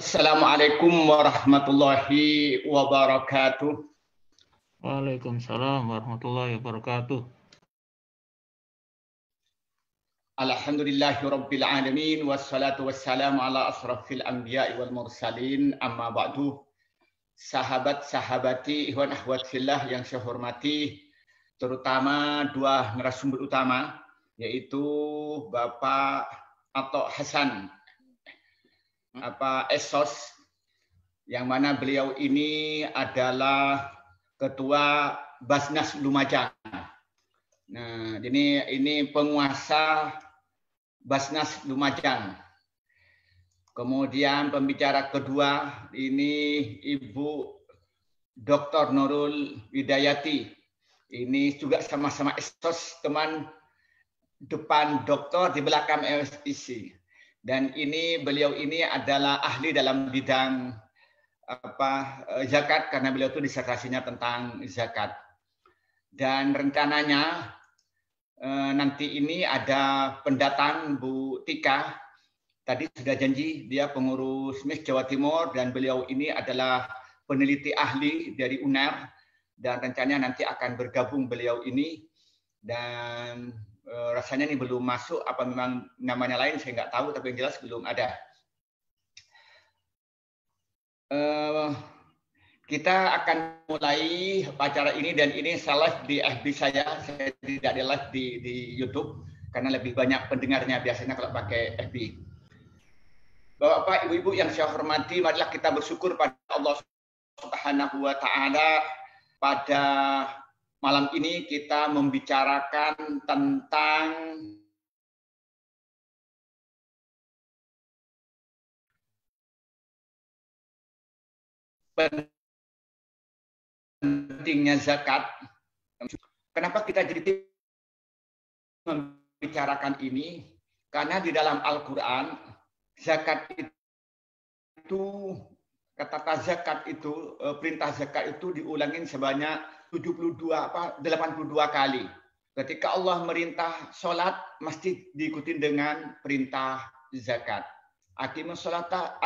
Assalamualaikum warahmatullahi wabarakatuh. Waalaikumsalam warahmatullahi wabarakatuh. Alhamdulillahi rabbil alamin wassalatu wassalamu ala asrafil anbiya'i wal mursalin amma ba'du. Sahabat-sahabati ikhwan akhwat fillah yang saya hormati, terutama dua narasumber utama yaitu Bapak Atok Hasan Esos, yang mana beliau ini adalah Ketua Basnas Lumajang. Nah, ini penguasa Basnas Lumajang. Kemudian pembicara kedua ini Ibu Dr. Nurul Widayati. Ini juga sama-sama Esos, teman depan doktor, di belakang MSIC. Dan beliau ini adalah ahli dalam bidang zakat, karena beliau itu disertasinya tentang zakat. Dan rencananya nanti ini ada pendatang Bu Tika. Tadi sudah janji, dia pengurus MIS Jawa Timur dan beliau ini adalah peneliti ahli dari UNER, dan rencananya nanti akan bergabung beliau ini. Dan rasanya ini belum masuk, apa memang namanya lain saya nggak tahu, tapi yang jelas belum ada. Kita akan mulai acara ini, dan ini saya live di FB saya tidak di live di YouTube karena lebih banyak pendengarnya biasanya kalau pakai FB. Bapak, Ibu-ibu yang saya hormati, marilah kita bersyukur pada Allah Subhanahu wa taala. Pada malam ini kita membicarakan tentang pentingnya zakat. Kenapa kita jadi membicarakan ini? Karena di dalam Al-Quran, zakat itu, kata zakat itu, perintah zakat itu diulangin sebanyak 82 kali. Ketika Allah merintah sholat, mesti diikuti dengan perintah zakat. Aqimus sholata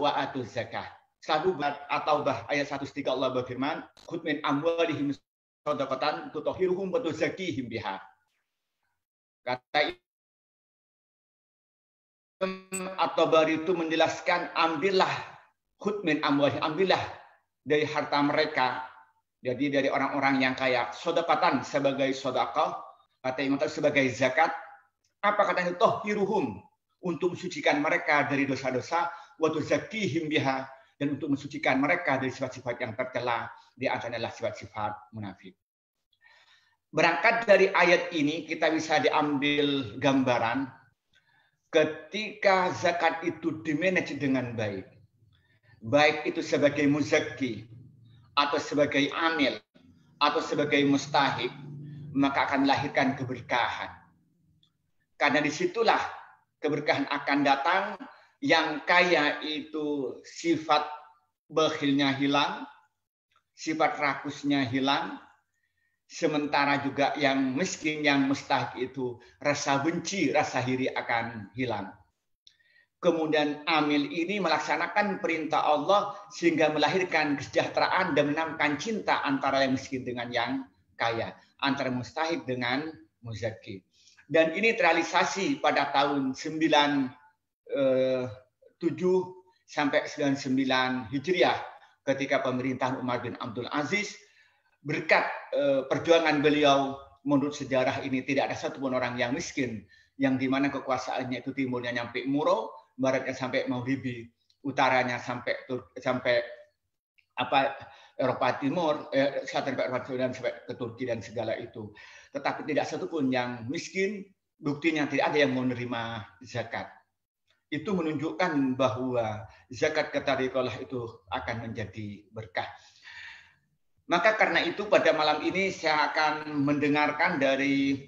wa atuz zakah. Selalu At-Taubah ayat 103 Allah berfirman, "Khudh min amwalihim shadaqatan tutahhiruhum wa tuzakkihim biha." Kata At-Tabari itu menjelaskan, ambillah khudh min amwalihim, ambillah dari harta mereka, jadi dari orang-orang yang kaya, shadaqatan sebagai sedekah, kata Imam sebagai zakat. Apa katanya? Tutahhiruhum, untuk mensucikan mereka dari dosa-dosa, wa tuzakkihim biha, dan untuk mensucikan mereka dari sifat-sifat yang tercela, di antaranya sifat-sifat munafik. Berangkat dari ayat ini kita bisa diambil gambaran ketika zakat itu dimanage dengan baik, baik itu sebagai muzakki atau sebagai amil atau sebagai mustahik, maka akan melahirkan keberkahan. Karena disitulah keberkahan akan datang. Yang kaya itu sifat bakhilnya hilang, sifat rakusnya hilang, sementara juga yang miskin, yang mustahik itu rasa benci, rasa iri akan hilang. Kemudian amil ini melaksanakan perintah Allah sehingga melahirkan kesejahteraan dan menanamkan cinta antara yang miskin dengan yang kaya, antara mustahik dengan muzakki. Dan ini terrealisasi pada tahun 7 sampai 99 Hijriah ketika pemerintahan Umar bin Abdul Aziz. Berkat perjuangan beliau, menurut sejarah ini tidak ada satupun orang yang miskin, yang dimana kekuasaannya itu timurnya nyampe Muro, baratnya sampai Maghribi, utaranya sampai Eropa Timur, selatan Eropa Timur, dan sampai ke Turki dan segala itu. Tetapi tidak satupun yang miskin, buktinya tidak ada yang menerima zakat. Itu menunjukkan bahwa zakat ketarikolah itu akan menjadi berkah. Maka karena itu pada malam ini saya akan mendengarkan dari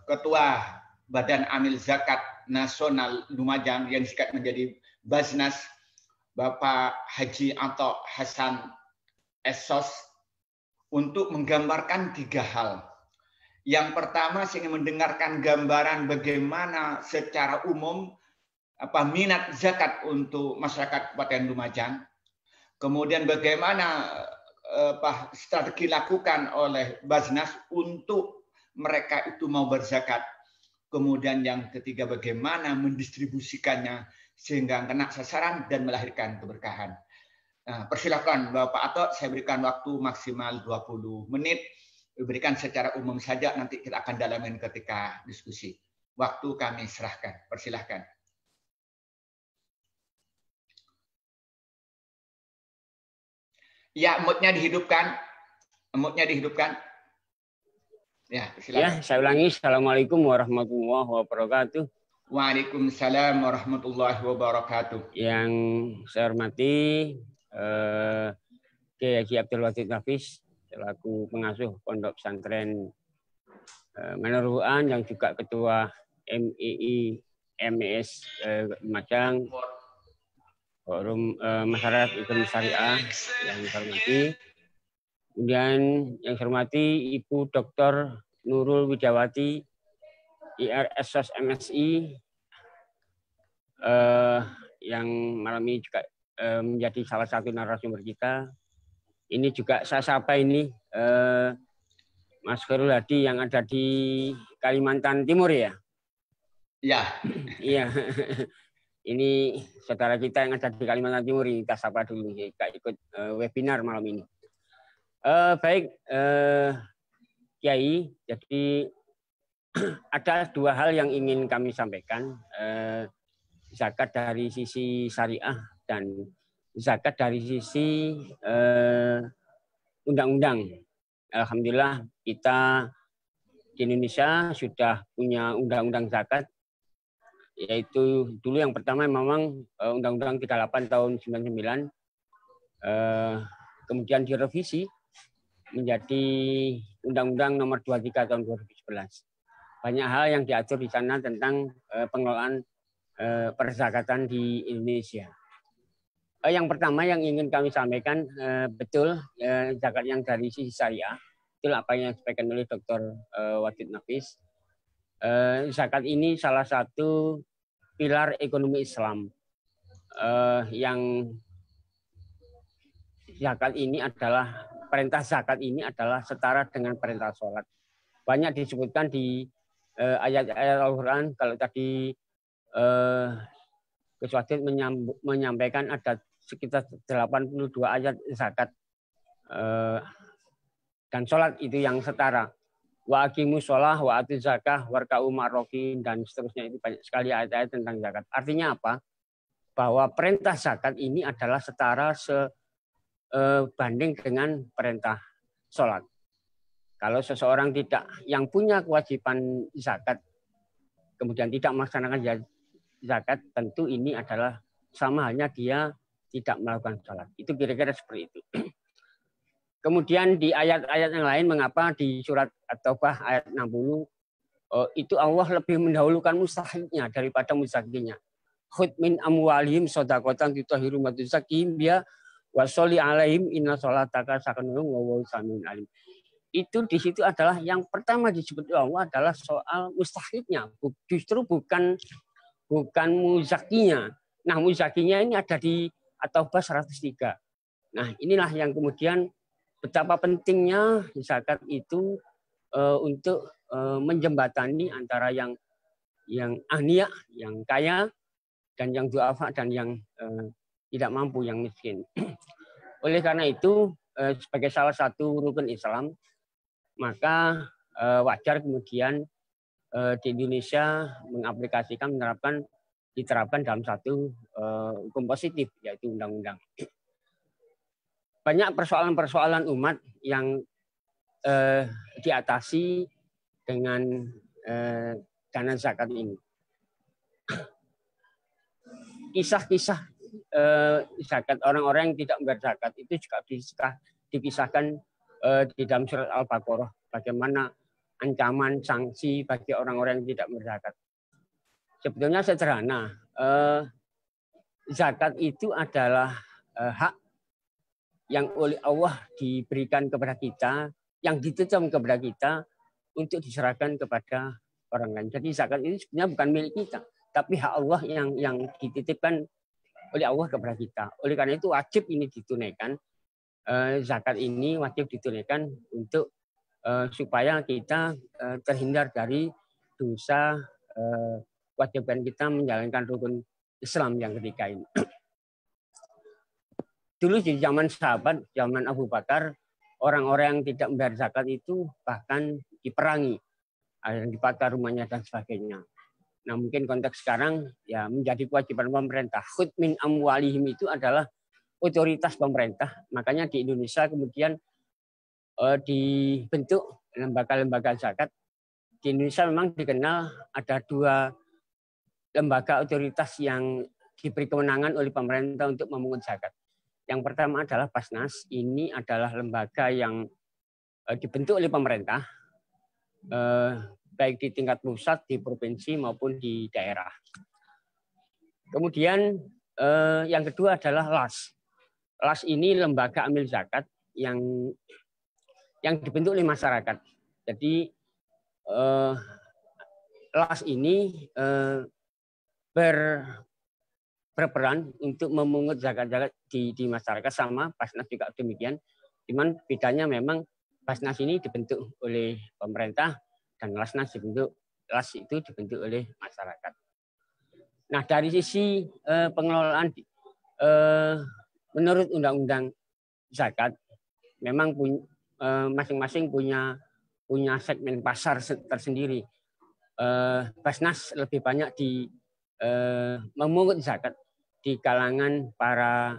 Ketua Badan Amil Zakat Nasional Lumajang yang disingkat menjadi Basnas, Bapak Haji Atok Hasan Esos, untuk menggambarkan 3 hal. Yang pertama, saya ingin mendengarkan gambaran bagaimana secara umum minat zakat untuk masyarakat Kabupaten Lumajang. Kemudian bagaimana strategi lakukan oleh Basnas untuk mereka itu mau berzakat. Kemudian yang ketiga, bagaimana mendistribusikannya sehingga kena sasaran dan melahirkan keberkahan. Nah, persilakan Bapak Ato, saya berikan waktu maksimal 20 menit. Berikan secara umum saja, nanti kita akan dalamin ketika diskusi. Waktu kami serahkan. Persilahkan. Ya, mood-nya dihidupkan. Mood-nya dihidupkan. Ya, silakan. Ya, saya ulangi. Assalamualaikum warahmatullahi wabarakatuh. Waalaikumsalam warahmatullahi wabarakatuh. Yang saya hormati Kiai Haji Abdul Wahid Nafis selaku pengasuh Pondok Pesantren Menurut yang juga Ketua MII MES Lumajang, Forum Masyarakat Ekonomi Syariah yang saya hormati. Kemudian yang saya hormati Ibu Dr. Nurul Widawati, IRSOS MSI, yang malam ini juga menjadi salah satu narasumber kita. Ini juga saya sapa ini Mas Khairul Hadi yang ada di Kalimantan Timur ya? Iya. Iya. Ini saudara kita yang ada di Kalimantan Timur, kita sapa dulu. Kita ikut webinar malam ini. Baik, Kiai, jadi ada dua hal yang ingin kami sampaikan. Zakat dari sisi syariah dan zakat dari sisi undang-undang. Alhamdulillah kita di Indonesia sudah punya undang-undang zakat, yaitu dulu yang pertama memang Undang-Undang 38 tahun 99, kemudian direvisi menjadi Undang-Undang nomor 23 tahun 2011. Banyak hal yang diatur di sana tentang pengelolaan perzakatan di Indonesia. Yang pertama yang ingin kami sampaikan, betul zakat yang dari sisi syariah, betul apa yang disampaikan oleh Dr. Wahid Nafis. Zakat ini salah satu pilar ekonomi Islam. Yang zakat ini adalah, perintah zakat ini adalah setara dengan perintah sholat. Banyak disebutkan di ayat-ayat Al-Quran. Kalau tadi Gus Wadid menyampaikan ada sekitar 82 ayat zakat dan sholat itu yang setara. Wa aqimus sholah wa atuz zakah warka'u ma'rokin dan seterusnya, itu banyak sekali ayat-ayat tentang zakat. Artinya apa? Bahwa perintah zakat ini adalah setara sebanding dengan perintah sholat. Kalau seseorang yang punya kewajiban zakat kemudian tidak melaksanakan zakat, tentu ini adalah sama halnya dia tidak melakukan sholat. Itu kira-kira seperti itu. Kemudian di ayat-ayat yang lain, mengapa di surat At-Taubah ayat 60 itu Allah lebih mendahulukan mustahiknya daripada muzakinya. Khudh min amwalihim shadaqatan tutahhirum wa tuzakkihim biha wa sholli alaihim inna sholataka sakanun wa huwa samiun alim. Itu di situ adalah yang pertama disebut Allah adalah soal mustahiknya, justru bukan muzakinya. Nah, muzakinya ini ada di At-Taubah 103. Nah, inilah yang kemudian betapa pentingnya zakat itu untuk menjembatani antara yang agniya, yang kaya, dan yang du'afa, dan yang tidak mampu, yang miskin. Oleh karena itu, sebagai salah satu rukun Islam, maka wajar kemudian di Indonesia mengaplikasikan, diterapkan dalam satu hukum positif, yaitu undang-undang. Banyak persoalan-persoalan umat yang diatasi dengan dana zakat ini. Kisah-kisah zakat orang-orang yang tidak membayar zakat itu juga dikisahkan di dalam surat Al-Baqarah. Bagaimana ancaman sanksi bagi orang-orang yang tidak berzakat. Sebetulnya sederhana. Zakat itu adalah hak yang oleh Allah diberikan kepada kita, yang dititipkan kepada kita untuk diserahkan kepada orang lain. Jadi zakat ini sebenarnya bukan milik kita, tapi hak Allah yang dititipkan oleh Allah kepada kita. Oleh karena itu wajib ini ditunaikan. Zakat ini wajib ditunaikan untuk supaya kita terhindar dari dosa kewajiban kita menjalankan rukun Islam yang ketiga ini. Dulu di zaman sahabat, zaman Abu Bakar, orang-orang yang tidak membayar zakat itu bahkan diperangi, yang dibakar rumahnya dan sebagainya. Nah mungkin konteks sekarang ya menjadi kewajiban pemerintah. Khudh min amwalihim itu adalah otoritas pemerintah. Makanya di Indonesia kemudian dibentuk lembaga-lembaga zakat. Di Indonesia memang dikenal ada 2 lembaga otoritas yang diberi kewenangan oleh pemerintah untuk memungut zakat. Yang pertama adalah Basnas. Ini adalah lembaga yang dibentuk oleh pemerintah, baik di tingkat pusat, di provinsi maupun di daerah. Kemudian yang kedua adalah LAS. LAS ini lembaga amil zakat yang dibentuk oleh masyarakat. Jadi LAS ini berperan untuk memungut zakat-zakat di masyarakat, sama Basnas juga demikian. Cuman bedanya memang Basnas ini dibentuk oleh pemerintah dan LAS itu dibentuk oleh masyarakat. Nah dari sisi pengelolaan menurut undang-undang zakat memang masing-masing punya segmen pasar tersendiri. Basnas lebih banyak memungut zakat di kalangan para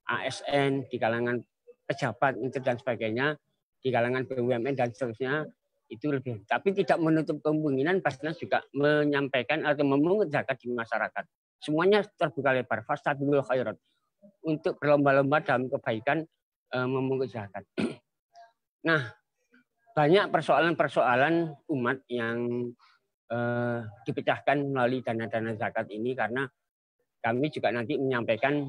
ASN, di kalangan pejabat dan sebagainya, di kalangan BUMN dan seterusnya itu lebih. Tapi tidak menutup kemungkinan Basnas juga menyampaikan atau memungut zakat di masyarakat. Semuanya terbuka lebar. Fastabiqul khairat, untuk berlomba-lomba dalam kebaikan memungut zakat. Nah, banyak persoalan-persoalan umat yang dipecahkan melalui dana-dana zakat ini, karena kami juga nanti menyampaikan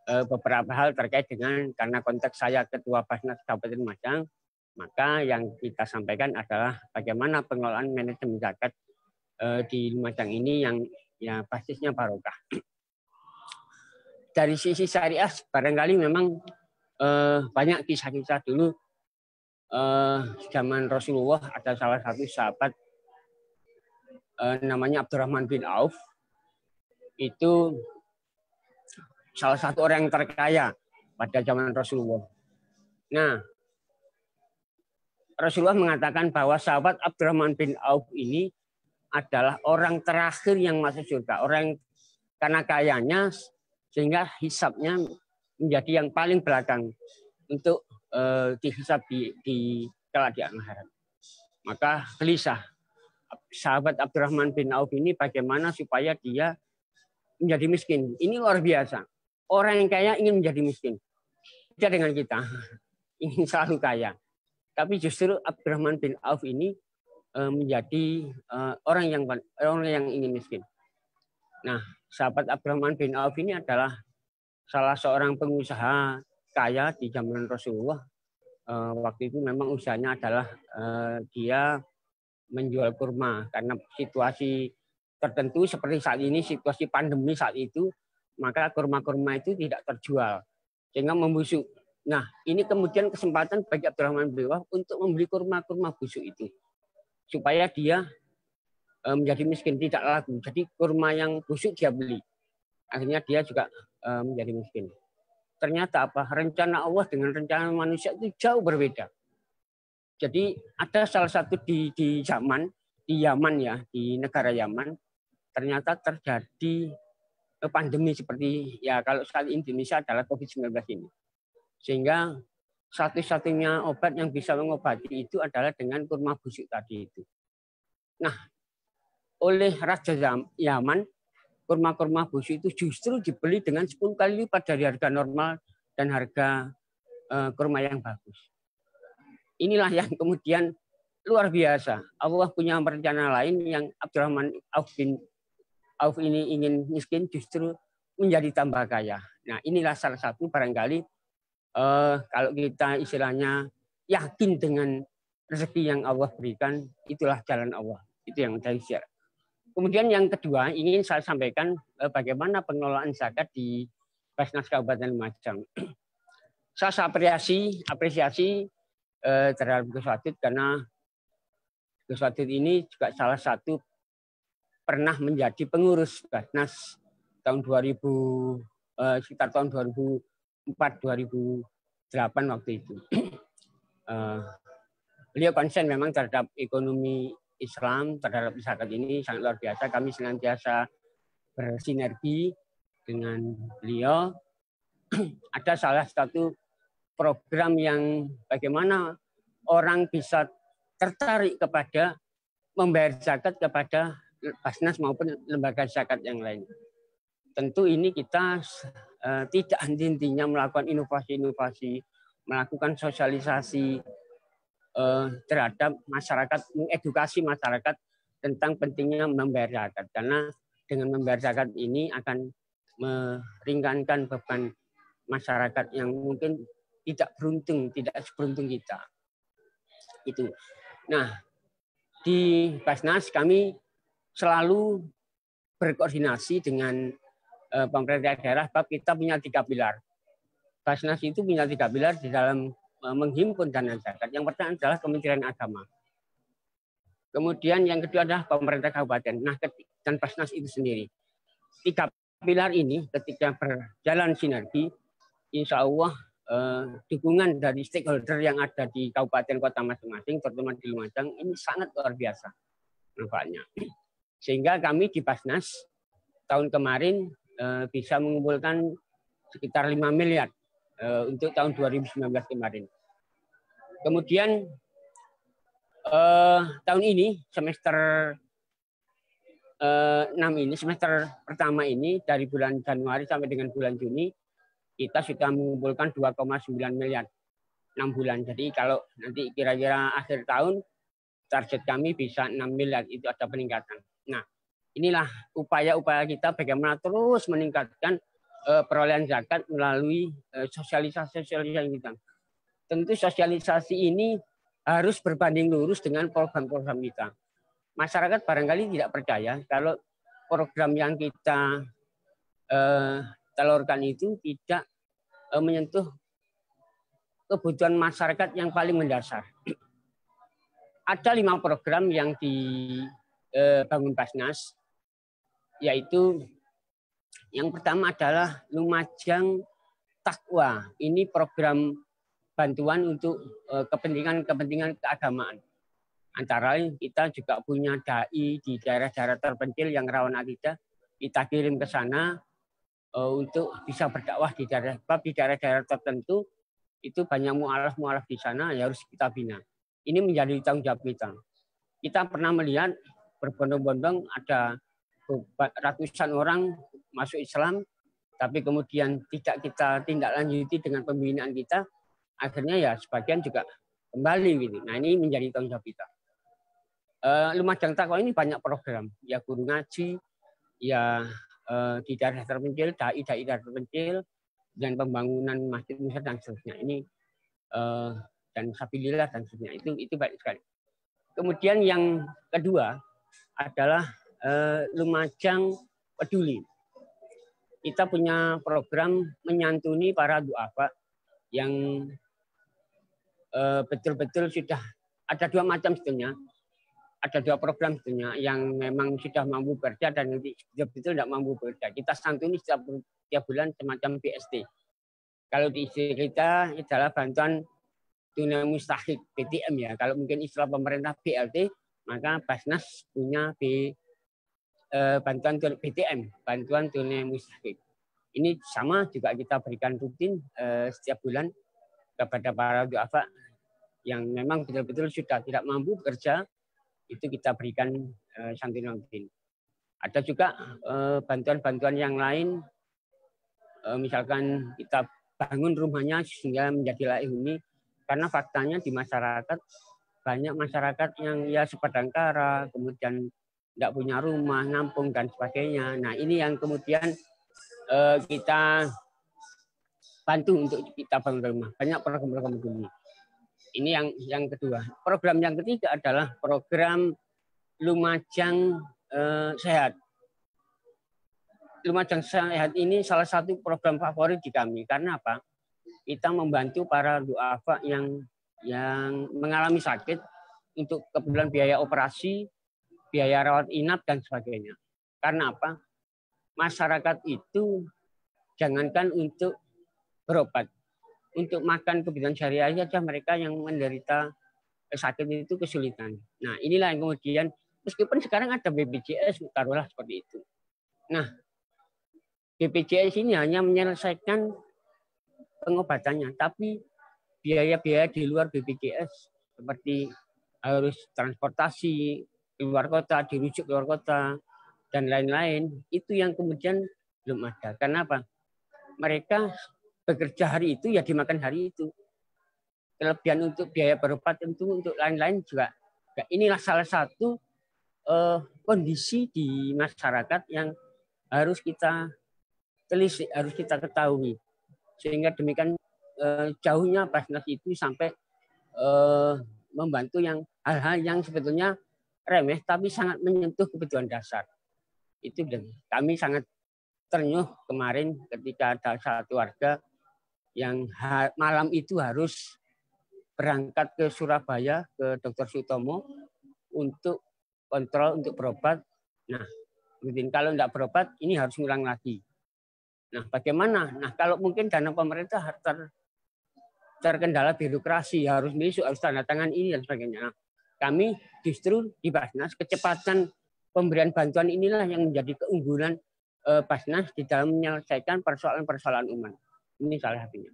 beberapa hal terkait dengan, karena konteks saya Ketua Basnas Kabupaten Lumajang, maka yang kita sampaikan adalah bagaimana pengelolaan manajemen zakat di Lumajang ini yang ya basisnya barokah. Dari sisi syariah barangkali memang banyak kisah-kisah dulu zaman Rasulullah. Ada salah satu sahabat namanya Abdurrahman bin Auf, itu salah satu orang yang terkaya pada zaman Rasulullah. Nah, Rasulullah mengatakan bahwa sahabat Abdurrahman bin Auf ini adalah orang terakhir yang masuk surga. Orang karena kayanya sehingga hisabnya menjadi yang paling belakang untuk dihisab di kelak di akhirat. Maka gelisah sahabat Abdurrahman bin Auf ini bagaimana supaya dia menjadi miskin. Ini luar biasa. Orang yang kaya ingin menjadi miskin. Beda dengan kita, ingin selalu kaya. Tapi justru Abdurrahman bin Auf ini menjadi orang yang ingin miskin. Nah, sahabat Abdurrahman bin Auf ini adalah salah seorang pengusaha kaya di zaman Rasulullah. Waktu itu memang usahanya adalah dia menjual kurma, karena situasi tertentu seperti saat ini, situasi pandemi saat itu, maka kurma-kurma itu tidak terjual sehingga membusuk. Nah, ini kemudian kesempatan bagi Abdurrahman bin Auf untuk membeli kurma-kurma busuk itu supaya dia menjadi miskin, tidak laku. Jadi kurma yang busuk dia beli. Akhirnya dia juga menjadi miskin. Ternyata apa? Rencana Allah dengan rencana manusia itu jauh berbeda. Jadi ada salah satu di Yaman ya, di negara Yaman, ternyata terjadi pandemi seperti ya kalau saat Indonesia adalah COVID-19 ini. Sehingga satu-satunya obat yang bisa mengobati itu adalah dengan kurma busuk tadi itu. Nah, oleh Raja Yaman, kurma-kurma busuk itu justru dibeli dengan 10 kali lipat dari harga normal dan harga kurma yang bagus. Inilah yang kemudian luar biasa. Allah punya rencana lain yang Abdurrahman bin Auf ini ingin miskin justru menjadi tambah kaya. Nah, inilah salah satu barangkali kalau kita istilahnya yakin dengan rezeki yang Allah berikan, itulah jalan Allah. Itu yang saya share. Kemudian yang kedua, ingin saya sampaikan bagaimana pengelolaan zakat di Basnas Kabupaten Lumajang. Saya apresiasi terhadap Gus Wadid karena Gus Wadid ini juga salah satu pernah menjadi pengurus Basnas tahun 2000 sekitar tahun 2004-2008 waktu itu. Beliau konsen memang terhadap ekonomi Islam, terhadap zakat ini sangat luar biasa. Kami senantiasa bersinergi dengan beliau. Ada salah satu program yang bagaimana orang bisa tertarik kepada membayar zakat kepada Basnas maupun lembaga zakat yang lain. Tentu ini kita tidak henti-hentinya melakukan inovasi-inovasi, melakukan sosialisasi terhadap masyarakat, mengedukasi masyarakat tentang pentingnya membayar zakat. Karena dengan membayar zakat ini akan meringankan beban masyarakat yang mungkin tidak beruntung, tidak seberuntung kita. Itu. Nah, di Basnas kami selalu berkoordinasi dengan pemerintah daerah, sebab kita punya 3 pilar. Basnas itu punya 3 pilar di dalam menghimpun dana zakat. Yang pertama adalah Kementerian Agama. Kemudian yang kedua adalah pemerintah kabupaten. Nah, dan Basnas itu sendiri. 3 pilar ini ketika berjalan sinergi, insya Allah dukungan dari stakeholder yang ada di kabupaten kota masing-masing, terutama di Lumajang, ini sangat luar biasa manfaatnya. Sehingga kami di Basnas tahun kemarin bisa mengumpulkan sekitar 5 miliar untuk tahun 2019 kemarin. Kemudian tahun ini semester 6 ini, semester pertama ini dari bulan Januari sampai dengan bulan Juni kita sudah mengumpulkan 2,9 miliar 6 bulan. Jadi kalau nanti kira-kira akhir tahun target kami bisa 6 miliar, itu ada peningkatan. Nah, inilah upaya-upaya kita bagaimana terus meningkatkan perolehan zakat melalui sosialisasi kita. Tentu sosialisasi ini harus berbanding lurus dengan program-program kita. Masyarakat barangkali tidak percaya kalau program yang kita telurkan itu tidak menyentuh kebutuhan masyarakat yang paling mendasar. Ada 5 program yang dibangun Basnas, yaitu yang pertama adalah Lumajang Takwa. Ini program bantuan untuk kepentingan keagamaan. Antara lain kita juga punya dai di daerah-daerah terpencil yang rawan akidah, kita kirim ke sana untuk bisa berdakwah di daerah-daerah tertentu itu banyak mu'alaf di sana, ya harus kita bina. Ini menjadi tanggung jawab kita. Kita pernah melihat berbondong-bondong ada ratusan orang masuk Islam, tapi kemudian tidak kita tindak lanjuti dengan pembinaan kita, akhirnya ya sebagian juga kembali gitu. Nah, ini menjadi tanggung jawab kita. Lumajang Takwa ini banyak program, ya guru ngaji, ya di daerah terpencil, dai-dai daerah terpencil, dan pembangunan masjid dan seterusnya. Ini dan sabilillah dan seterusnya. Itu baik sekali. Kemudian yang kedua adalah Lumajang Peduli. Kita punya program menyantuni para duafa yang betul-betul sudah ada 2 macam sebetulnya. Ada 2 program sebetulnya yang memang sudah mampu bekerja dan nanti betul-betul tidak mampu bekerja. Kita santuni setiap bulan semacam BST. Kalau di istilah kita adalah bantuan tunai mustahik BTM ya. Kalau mungkin istilah pemerintah BLT, maka Basnas punya bantuan BTM, bantuan tunai mustahik. Ini sama juga kita berikan rutin setiap bulan kepada para duafa yang memang betul-betul sudah tidak mampu bekerja, itu kita berikan santunan rutin. Ada juga bantuan-bantuan yang lain, misalkan kita bangun rumahnya sehingga menjadi layak huni, karena faktanya di masyarakat banyak masyarakat yang ya sepadang kara, kemudian tidak punya rumah, ngampung dan sebagainya. Nah, ini yang kemudian kita bantu untuk kita bangun rumah. Banyak program-program begini. Ini yang kedua. Program yang ketiga adalah program Lumajang Sehat. Lumajang Sehat ini salah satu program favorit di kami. Karena apa? Kita membantu para duafa yang mengalami sakit untuk kebutuhan biaya operasi, biaya rawat inap, dan sebagainya. Karena apa? Masyarakat itu jangankan untuk berobat, untuk makan kebutuhan sehari-hari saja mereka yang menderita sakit itu kesulitan. Nah, inilah yang kemudian meskipun sekarang ada BPJS, taruhlah seperti itu. Nah, BPJS ini hanya menyelesaikan pengobatannya, tapi biaya-biaya di luar BPJS seperti harus transportasi keluar kota, dirujuk keluar kota, dan lain-lain, itu yang kemudian belum ada. Kenapa? Mereka bekerja hari itu, ya dimakan hari itu. Kelebihan untuk biaya berobat tentu untuk lain-lain juga. Inilah salah satu kondisi di masyarakat yang harus kita telisik, harus kita ketahui. Sehingga demikian jauhnya Basnas itu sampai membantu yang hal-hal yang sebetulnya remeh tapi sangat menyentuh kebutuhan dasar. Itu kami sangat ternyuh kemarin ketika ada satu warga yang malam itu harus berangkat ke Surabaya ke Dr. Sutomo untuk kontrol, untuk berobat. Nah, mungkin kalau tidak berobat ini harus ngulang lagi. Nah, bagaimana? Nah, kalau mungkin dana pemerintah terkendala birokrasi, harus besok, harus tanda tangan ini dan sebagainya. Nah, kami justru di Basnas kecepatan pemberian bantuan inilah yang menjadi keunggulan Basnas di dalam menyelesaikan persoalan-persoalan umat. Ini salah satunya.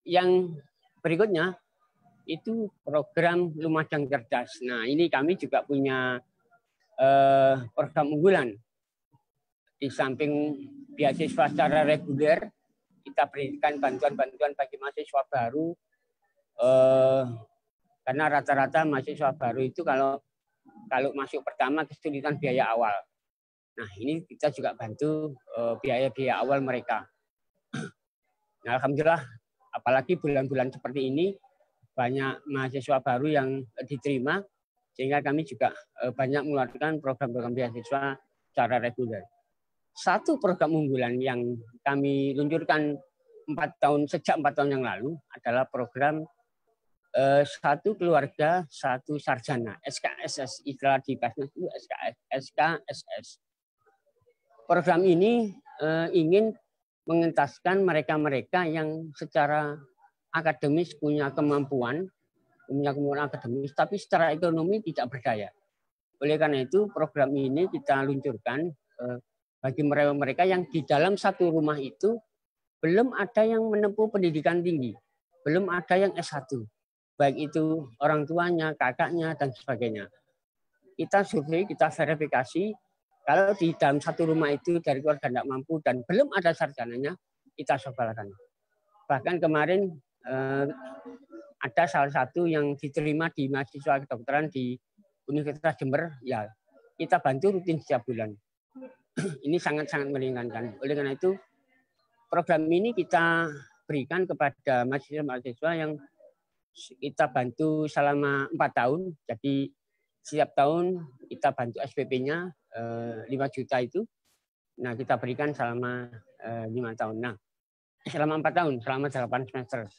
Yang berikutnya itu program Lumajang Cerdas. Nah, ini kami juga punya program unggulan. Di samping beasiswa secara reguler, kita berikan bantuan-bantuan bagi mahasiswa baru. Karena rata-rata mahasiswa baru itu kalau masuk pertama kesulitan biaya awal. Nah, ini kita juga bantu biaya-biaya awal mereka. Nah, alhamdulillah, apalagi bulan-bulan seperti ini, banyak mahasiswa baru yang diterima, sehingga kami juga banyak mengeluarkan program-program beasiswa secara reguler. Satu program unggulan yang kami luncurkan sejak 4 tahun yang lalu adalah program Satu Keluarga Satu Sarjana, SKSS, istilah di Basnas itu SKSS. Program ini ingin mengentaskan mereka-mereka yang secara akademis punya kemampuan akademis, tapi secara ekonomi tidak berdaya. Oleh karena itu, program ini kita luncurkan bagi mereka yang di dalam satu rumah itu belum ada yang menempuh pendidikan tinggi, belum ada yang S1, baik itu orang tuanya, kakaknya, dan sebagainya. Kita survei, kita verifikasi, kalau di dalam satu rumah itu dari keluarga tidak mampu dan belum ada sarjananya, kita sekolahkan. Bahkan kemarin ada salah satu yang diterima di mahasiswa kedokteran di Universitas Jember, ya kita bantu rutin setiap bulan. Ini sangat-sangat meringankan. Oleh karena itu, program ini kita berikan kepada mahasiswa-mahasiswa yang kita bantu selama 4 tahun. Jadi setiap tahun kita bantu SPP-nya 5 juta itu. Nah, kita berikan selama 5 tahun. Nah, selama 4 tahun, selama 8 semester.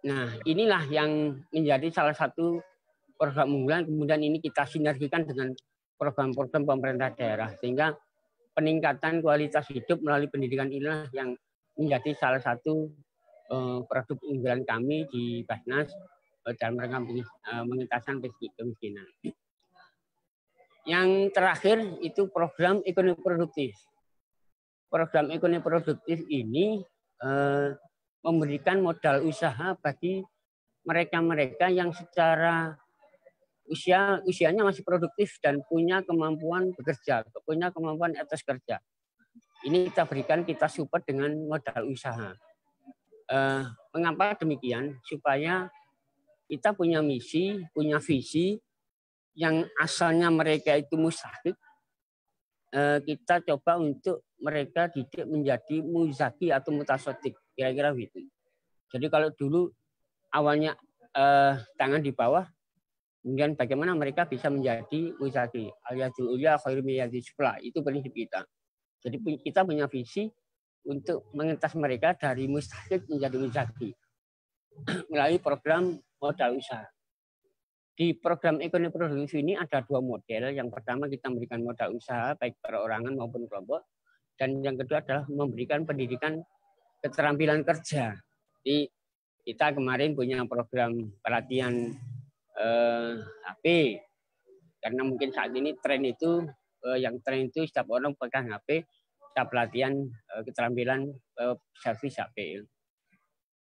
Nah, inilah yang menjadi salah satu program unggulan. Kemudian ini kita sinergikan dengan program-program pemerintah daerah, sehingga peningkatan kualitas hidup melalui pendidikan inilah yang menjadi salah satu produk unggulan kami di Basnas dalam rangka mengentaskan kemiskinan. Yang terakhir itu program ekonomi produktif. Program ekonomi produktif ini memberikan modal usaha bagi mereka-mereka yang secara usianya masih produktif dan punya kemampuan bekerja, punya kemampuan etos kerja. Ini kita berikan, kita support dengan modal usaha. Mengapa demikian? Supaya kita punya misi, punya visi yang asalnya mereka itu mustahik, kita coba untuk mereka didik menjadi muzaki atau mutasotik, kira-kira gitu. Jadi kalau dulu awalnya tangan di bawah, kemudian bagaimana mereka bisa menjadi muzaki. Al-yadul ulya khairu min yadis sufla. Itu prinsip kita. Jadi kita punya visi untuk mengentas mereka dari mustahik menjadi muzaki melalui program modal usaha. Di program ekonomi produktif ini ada dua model. Yang pertama kita memberikan modal usaha baik perorangan maupun kelompok. Dan yang kedua adalah memberikan pendidikan keterampilan kerja. Jadi kita kemarin punya program pelatihan HP. Karena mungkin saat ini tren itu, yang tren itu setiap orang pegang HP, kita pelatihan keterampilan servis HP.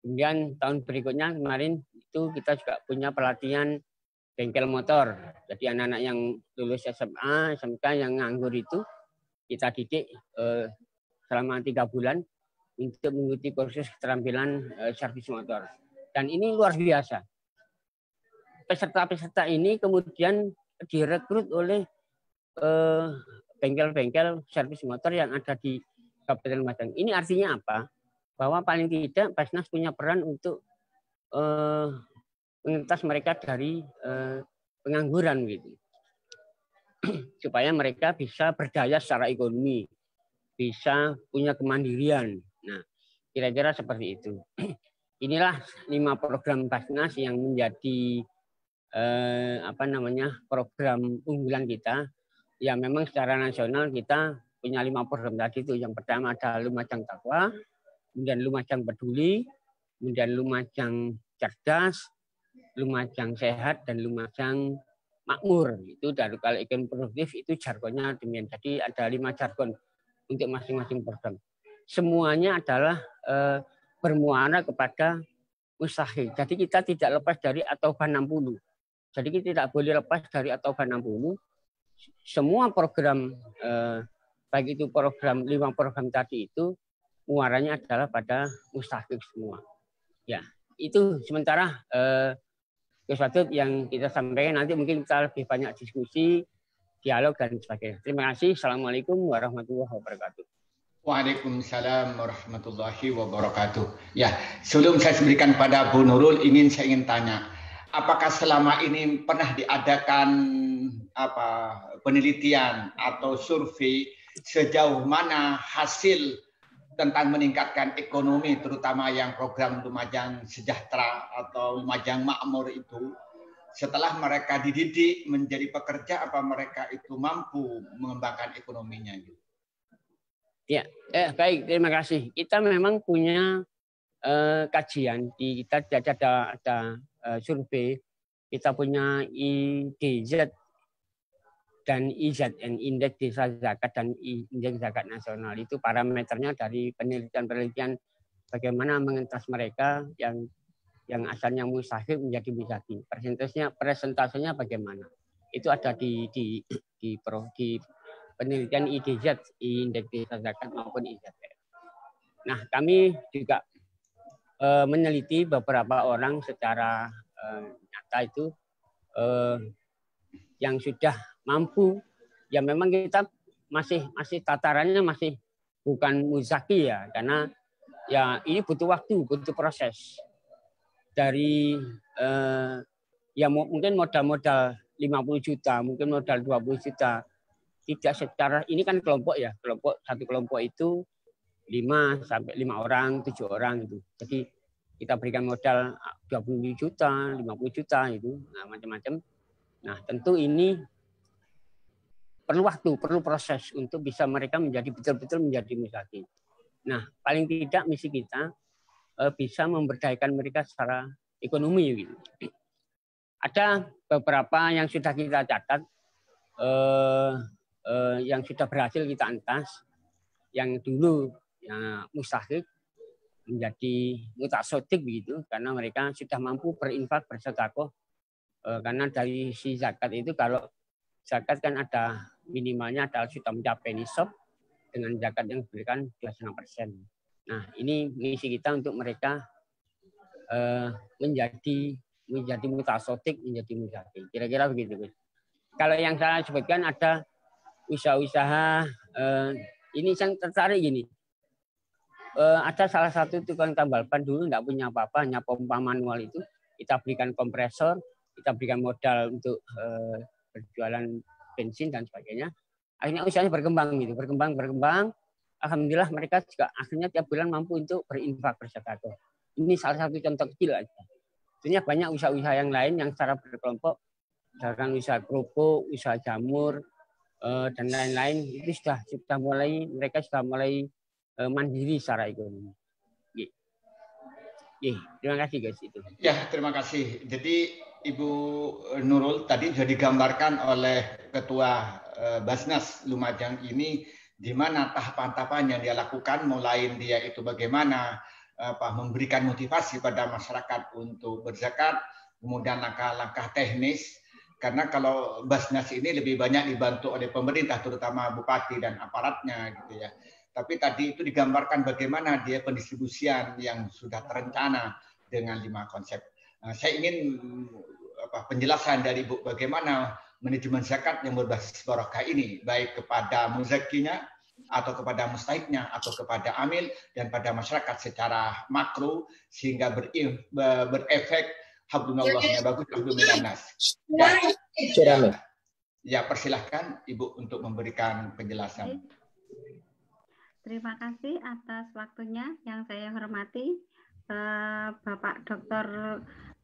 Kemudian tahun berikutnya kemarin itu kita juga punya pelatihan bengkel motor. Jadi anak-anak yang lulus SMA, SMK yang nganggur itu kita didik selama 3 bulan untuk mengikuti kursus keterampilan servis motor. Dan ini luar biasa. Peserta-peserta ini kemudian direkrut oleh bengkel-bengkel servis motor yang ada di Kabupaten Lumajang. Ini artinya apa? Bahwa paling tidak Basnas punya peran untuk mengentas mereka dari pengangguran gitu. Supaya mereka bisa berdaya secara ekonomi, bisa punya kemandirian. Nah, kira-kira seperti itu. Inilah 5 program Basnas yang menjadi program unggulan kita. Ya memang secara nasional kita punya 5 program tadi itu. Yang pertama ada Lumajang Takwa, kemudian Lumajang Peduli, kemudian Lumajang Cerdas, Lumajang Sehat, dan Lumajang Makmur. Itu dari kalau ekonomi produktif itu jargonnya demikian. Jadi ada 5 jargon untuk masing-masing program. Semuanya adalah bermuara kepada mustahik. Jadi kita tidak lepas dari At-Taubah 60. Jadi kita tidak boleh lepas dari At-Taubah 60. Semua program, baik itu program 5 program tadi itu, muaranya adalah pada mustahik semua. Ya, itu sementara sesuatu yang kita sampaikan. Nanti mungkin kita lebih banyak diskusi, dialog, dan sebagainya. Terima kasih. Assalamualaikum warahmatullahi wabarakatuh. Waalaikumsalam warahmatullahi wabarakatuh. Ya, sebelum saya berikan pada Bu Nurul, saya ingin tanya, apakah selama ini pernah diadakan penelitian atau survei sejauh mana hasil tentang meningkatkan ekonomi, terutama yang program Lumajang Sejahtera atau Lumajang Makmur itu, setelah mereka dididik menjadi pekerja, apa mereka itu mampu mengembangkan ekonominya? Ya, baik, terima kasih. Kita memang punya kajian, kita ada survei, kita punya IDZ dan IZN, Indeks Desa Zakat dan Indeks Zakat Nasional. Itu parameternya dari penelitian-penelitian bagaimana mengentas mereka yang asalnya mustahik menjadi muzaki. Presentasenya bagaimana? Itu ada di penelitian IDZ, Indeks Desa Zakat maupun IZN. Nah, kami juga meneliti beberapa orang secara nyata itu yang sudah mampu. Ya memang kita masih tatarannya masih bukan muzaki ya, karena ya ini butuh waktu, butuh proses. Dari ya mungkin modal 50 juta, mungkin modal 20 juta. Tidak secara, ini kan kelompok ya, satu kelompok itu 5 sampai 5 orang, 7 orang itu. Jadi kita berikan modal 20 juta, 50 juta itu, nah macam-macam. Nah, tentu ini perlu waktu, perlu proses untuk bisa mereka menjadi betul-betul menjadi muzaki. Nah, paling tidak misi kita bisa memberdayakan mereka secara ekonomi gitu. Ada beberapa yang sudah kita catat, yang sudah berhasil kita antas, yang dulu ya, mustahik menjadi mutasodik begitu, karena mereka sudah mampu berinfak, bersedekah. Karena dari si zakat itu, kalau zakat kan ada minimalnya adalah sudah mencapai nisab, dengan zakat yang diberikan 2,5%. Nah, ini misi kita untuk mereka menjadi mutasodik, menjadi muzaki. Kira-kira begitu. Kalau yang saya sebutkan ada usaha-usaha, ini yang tertarik gini. ada salah satu tukang tambal ban dulu nggak punya apa-apa, hanya pompa manual itu. Kita berikan kompresor, kita berikan modal untuk berjualan bensin dan sebagainya. Akhirnya usahanya berkembang gitu, berkembang. Alhamdulillah mereka juga akhirnya tiap bulan mampu untuk berinfak berzakat. Ini salah satu contoh kecil aja. Sebenarnya banyak usaha-usaha yang lain yang secara berkelompok, misalkan usaha kerupuk, usaha jamur, dan lain-lain itu sudah mulai, mereka sudah mulai mandiri secara ekonomi. Terima kasih guys itu. Ya, terima kasih. Jadi Ibu Nurul tadi sudah digambarkan oleh Ketua Basnas Lumajang ini di mana tahapan-tahapan yang dia lakukan, mulai dia itu bagaimana memberikan motivasi pada masyarakat untuk berzakat, kemudian langkah-langkah teknis. Karena kalau Basnas ini lebih banyak dibantu oleh pemerintah, terutama bupati dan aparatnya, gitu ya. Tapi tadi itu digambarkan bagaimana dia pendistribusian yang sudah terencana dengan 5 konsep. Saya ingin penjelasan dari Ibu bagaimana manajemen zakat yang berbasis barokah ini, baik kepada muzakinya, atau kepada mustahiknya, atau kepada amil, dan pada masyarakat secara makro, sehingga berefek hablunallahnya bagus, hablumillas. Ya, persilahkan Ibu untuk memberikan penjelasan. Terima kasih atas waktunya yang saya hormati Bapak Dr.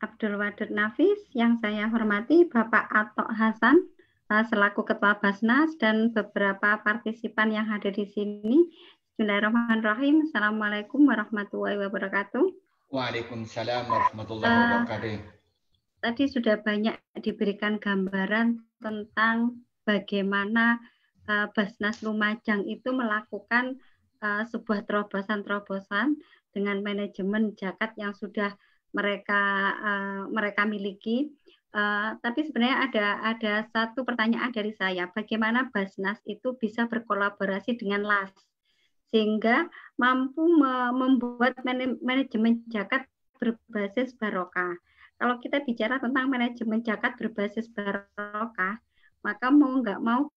Abdul Wadud Nafis, yang saya hormati Bapak Atok Hasan selaku Ketua Basnas dan beberapa partisipan yang hadir di sini. Bismillahirrahmanirrahim. Assalamualaikum warahmatullahi wabarakatuh. Waalaikumsalam warahmatullahi wabarakatuh. Tadi sudah banyak diberikan gambaran tentang bagaimana Basnas Lumajang itu melakukan sebuah terobosan-terobosan dengan manajemen zakat yang sudah mereka miliki. Tapi sebenarnya ada satu pertanyaan dari saya, bagaimana Basnas itu bisa berkolaborasi dengan LAS sehingga mampu membuat manajemen zakat berbasis barokah. Kalau kita bicara tentang manajemen zakat berbasis barokah, maka mau nggak mau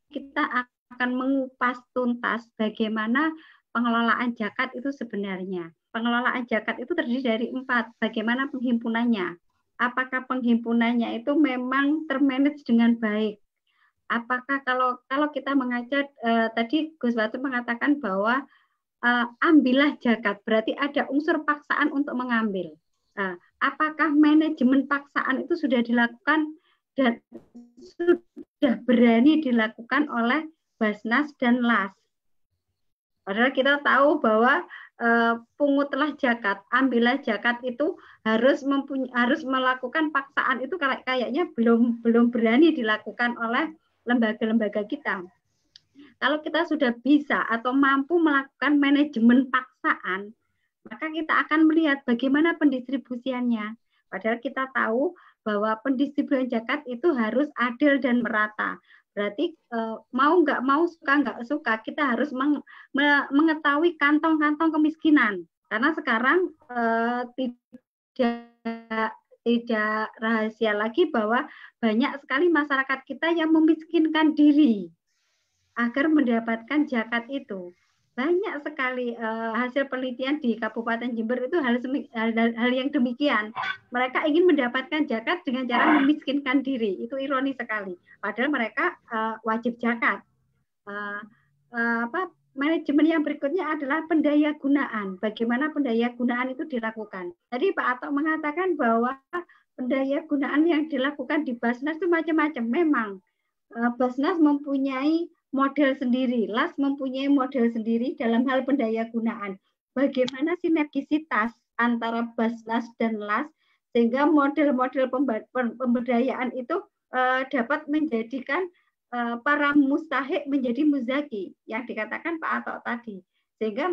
kita akan mengupas tuntas bagaimana pengelolaan zakat itu sebenarnya. Pengelolaan zakat itu terdiri dari 4. Bagaimana penghimpunannya? Apakah penghimpunannya itu memang termanage dengan baik? Apakah kalau kita mengajar tadi Gus Watu mengatakan bahwa ambillah zakat, berarti ada unsur paksaan untuk mengambil. Apakah manajemen paksaan itu sudah dilakukan dan sudah berani dilakukan oleh Basnas dan LAS? Padahal kita tahu bahwa pungutlah zakat, ambillah zakat itu harus melakukan paksaan itu kayaknya belum berani dilakukan oleh lembaga-lembaga kita. Kalau kita sudah bisa atau mampu melakukan manajemen paksaan, maka kita akan melihat bagaimana pendistribusiannya. Padahal kita tahu bahwa pendistribusian zakat itu harus adil dan merata. Berarti mau nggak mau, suka nggak suka, kita harus mengetahui kantong-kantong kemiskinan. Karena sekarang tidak rahasia lagi bahwa banyak sekali masyarakat kita yang memiskinkan diri agar mendapatkan zakat itu. Banyak sekali hasil penelitian di Kabupaten Jember itu hal yang demikian. Mereka ingin mendapatkan zakat dengan cara memiskinkan diri. Itu ironis sekali. Padahal mereka wajib zakat. Manajemen yang berikutnya adalah pendaya gunaan. Bagaimana pendaya gunaan itu dilakukan. Tadi Pak Atok mengatakan bahwa pendaya gunaan yang dilakukan di Basnas itu macam-macam. Memang Basnas mempunyai model sendiri, LAS mempunyai model sendiri dalam hal pendaya gunaan. Bagaimana sinergisitas antara Basnas dan LAS sehingga model-model pemberdayaan itu dapat menjadikan para mustahik menjadi muzaki yang dikatakan Pak Atok tadi. Sehingga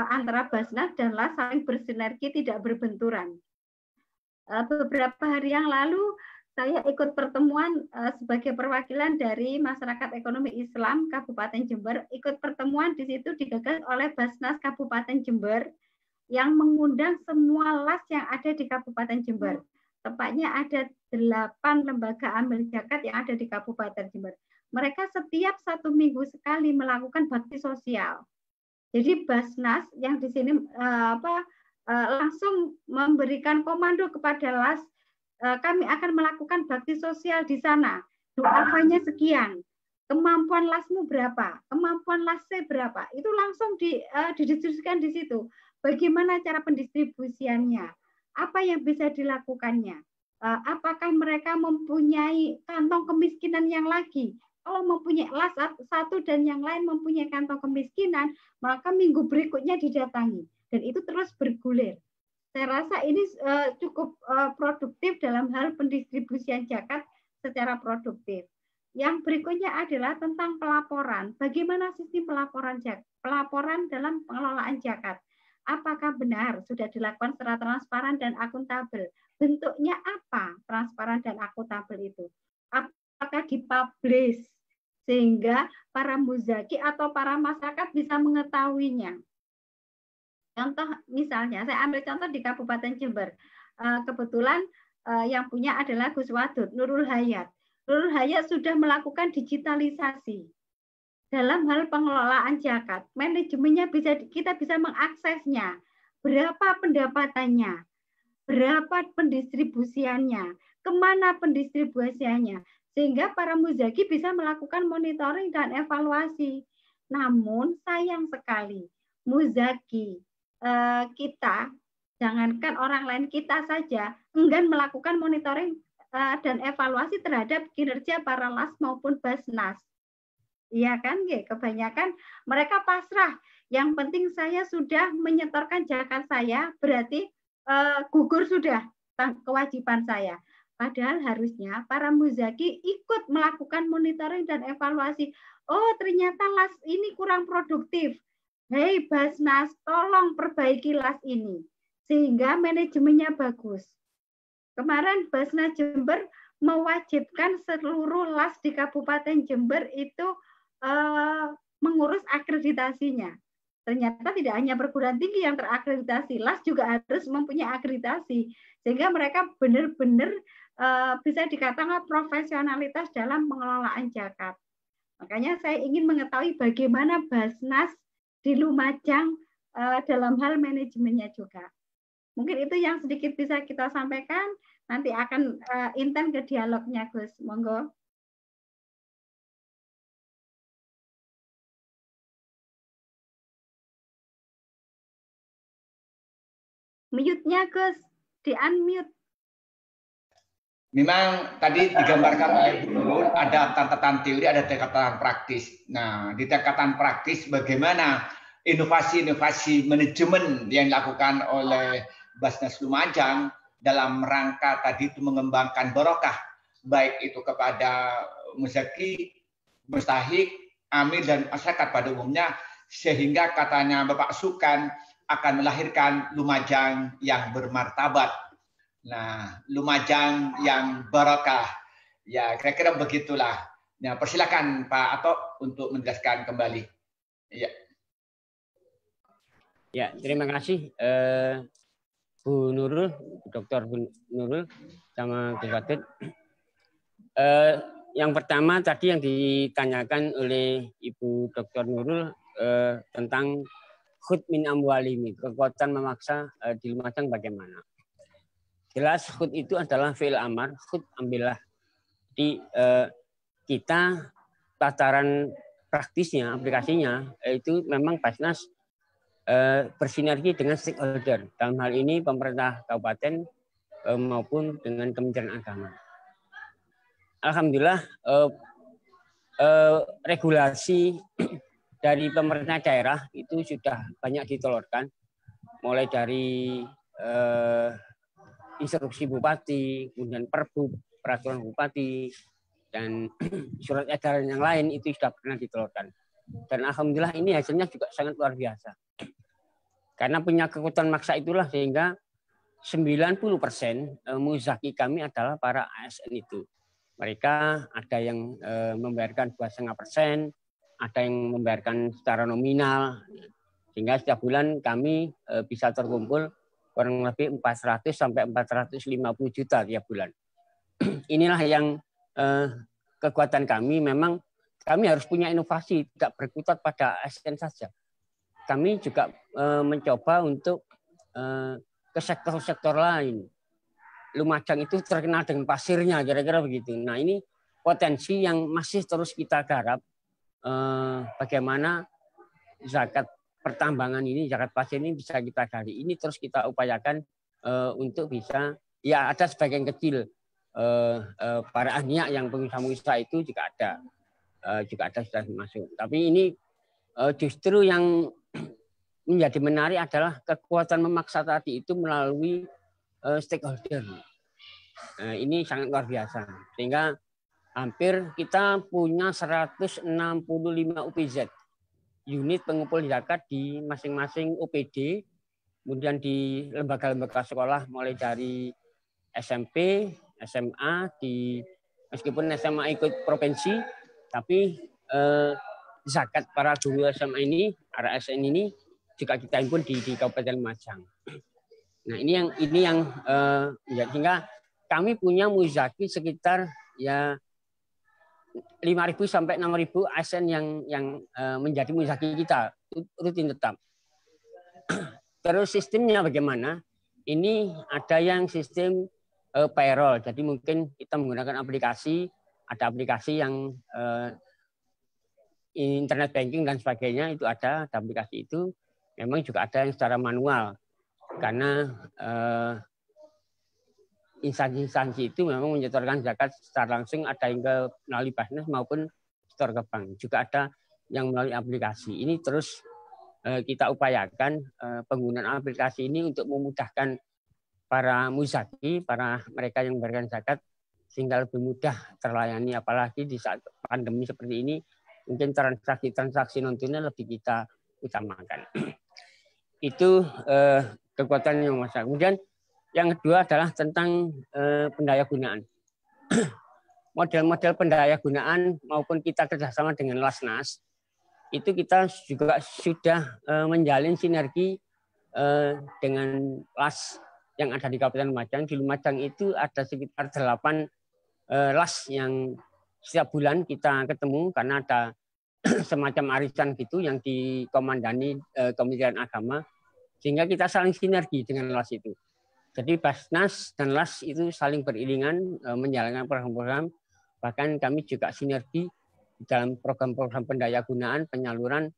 antara Basnas dan LAS saling bersinergi, tidak berbenturan. Beberapa hari yang lalu saya ikut pertemuan sebagai perwakilan dari Masyarakat Ekonomi Islam Kabupaten Jember. Ikut pertemuan di situ digagas oleh Basnas Kabupaten Jember yang mengundang semua LAS yang ada di Kabupaten Jember. Tepatnya ada 8 lembaga amil zakat yang ada di Kabupaten Jember. Mereka setiap 1 minggu sekali melakukan bakti sosial. Jadi Basnas yang di sini langsung memberikan komando kepada LAS, kami akan melakukan bakti sosial di sana. Duafanya sekian, kemampuan LASmu berapa, kemampuan LASnya berapa, itu langsung didistribusikan di situ. Bagaimana cara pendistribusiannya, apa yang bisa dilakukannya, apakah mereka mempunyai kantong kemiskinan yang lagi. Kalau mempunyai LAS satu dan yang lain mempunyai kantong kemiskinan, maka minggu berikutnya didatangi. Dan itu terus bergulir. Saya rasa ini cukup produktif dalam hal pendistribusian zakat secara produktif. Yang berikutnya adalah tentang pelaporan. Bagaimana sistem pelaporan dalam pengelolaan zakat? Apakah benar sudah dilakukan secara transparan dan akuntabel? Bentuknya apa transparan dan akuntabel itu? Apakah dipublish sehingga para muzaki atau para masyarakat bisa mengetahuinya? Contoh misalnya, saya ambil contoh di Kabupaten Jember. Kebetulan yang punya adalah Gus Wadud, Nurul Hayat. Nurul Hayat sudah melakukan digitalisasi dalam hal pengelolaan zakat. Manajemennya kita bisa mengaksesnya. Berapa pendapatannya, berapa pendistribusiannya, kemana pendistribusiannya, sehingga para muzaki bisa melakukan monitoring dan evaluasi. Namun sayang sekali, muzaki kita, jangankan orang lain, kita saja enggan melakukan monitoring dan evaluasi terhadap kinerja para LAS maupun Basnas. Iya kan, kebanyakan mereka pasrah. Yang penting saya sudah menyetorkan zakat saya, berarti gugur sudah kewajiban saya. Padahal harusnya para muzaki ikut melakukan monitoring dan evaluasi. Oh, ternyata LAS ini kurang produktif. Hei Basnas, tolong perbaiki LAS ini. Sehingga manajemennya bagus. Kemarin Basnas Jember mewajibkan seluruh LAS di Kabupaten Jember itu mengurus akreditasinya. Ternyata tidak hanya perguruan tinggi yang terakreditasi, LAS juga harus mempunyai akreditasi. Sehingga mereka benar-benar bisa dikatakan profesionalitas dalam pengelolaan zakat. Makanya saya ingin mengetahui bagaimana Basnas di Lumajang dalam hal manajemennya juga. Mungkin itu yang sedikit bisa kita sampaikan. Nanti akan intens ke dialognya, Gus. Monggo. Mute-nya, Gus. Di-unmute. Memang tadi digambarkan oleh Bu Nurul, ada catatan teori, ada catatan praktis. Nah, di catatan praktis bagaimana inovasi-inovasi manajemen yang dilakukan oleh Basnas Lumajang dalam rangka tadi itu mengembangkan barokah, baik itu kepada muzaki, mustahik, amil, dan masyarakat pada umumnya, sehingga katanya Bapak Sukan akan melahirkan Lumajang yang bermartabat. Nah, Lumajang yang barokah. Ya, kira-kira begitulah. Nah, persilakan Pak Ato untuk menjelaskan kembali. Ya. Ya, terima kasih Bu Nurul, Dr. Bu Nurul sama Bu Wadud. Yang pertama tadi yang ditanyakan oleh Ibu Dr. Nurul tentang khud min amwalimi, kekuatan memaksa di Lumajang bagaimana? Jelas khud itu adalah fi'il amar, khud ambillah. Jadi kita tataran praktisnya, aplikasinya itu memang Basnas bersinergi dengan stakeholder. Dalam hal ini pemerintah kabupaten maupun dengan Kementerian Agama. Alhamdulillah regulasi dari pemerintah daerah itu sudah banyak ditelurkan, mulai dari instruksi bupati, kemudian perbu, peraturan bupati, dan surat edaran yang lain itu sudah pernah ditelurkan. Dan alhamdulillah ini hasilnya juga sangat luar biasa. Karena punya kekuatan maksa itulah sehingga 90% muzaki kami adalah para ASN itu. Mereka ada yang membayarkan 2,5%, ada yang membayarkan secara nominal, sehingga setiap bulan kami bisa terkumpul kurang lebih 400 sampai 450 juta tiap bulan. Inilah yang kekuatan kami. Memang kami harus punya inovasi, tidak berkutat pada ASN saja. kami juga mencoba untuk ke sektor-sektor lain. Lumajang itu terkenal dengan pasirnya, kira-kira begitu. Nah, ini potensi yang masih terus kita garap, bagaimana zakat pertambangan ini, zakat pasir ini bisa kita gali. Ini terus kita upayakan untuk bisa, ya ada sebagian kecil para ahniak yang pengusaha-pengusaha itu juga ada sudah masuk. Tapi ini justru yang menjadi menarik adalah kekuatan memaksa tadi itu melalui stakeholder. Ini sangat luar biasa. Sehingga hampir kita punya 165 UPZ, unit pengumpul zakat di masing-masing OPD, kemudian di lembaga-lembaga sekolah mulai dari SMP, SMA, meskipun SMA ikut provinsi, tapi zakat para guru SMA ini, RSN ini juga kita himpun di Kabupaten Lumajang. Nah, ini yang ya, sehingga kami punya muzaki sekitar ya 5.000 sampai 6.000 ASN yang menjadi muzaki kita rutin tetap. Terus sistemnya bagaimana? Ini ada yang sistem payroll. Jadi mungkin kita menggunakan aplikasi, ada aplikasi yang internet banking dan sebagainya, itu ada aplikasi itu. Memang juga ada yang secara manual, karena instansi-instansi itu memang menyetorkan zakat secara langsung, ada yang melalui Basnas maupun setor ke bank. Juga ada yang melalui aplikasi. Ini terus kita upayakan penggunaan aplikasi ini untuk memudahkan para muzaki, para mereka yang memberikan zakat, sehingga lebih mudah terlayani. Apalagi di saat pandemi seperti ini, mungkin transaksi non-tunai lebih kita utamakan. Itu kekuatan yang masalah. Kemudian yang kedua adalah tentang pendayagunaan. Model-model pendayagunaan maupun kita kerjasama dengan Lasnas, itu kita juga sudah menjalin sinergi dengan LAS yang ada di Kabupaten Lumajang. Di Lumajang itu ada sekitar 8 LAS yang setiap bulan kita ketemu, karena ada semacam arisan gitu yang dikomandani Kementerian Agama, sehingga kita saling sinergi dengan LAS itu. Jadi Basnas dan LAS itu saling beriringan menjalankan program-program, bahkan kami juga sinergi dalam program-program pendayagunaan, penyaluran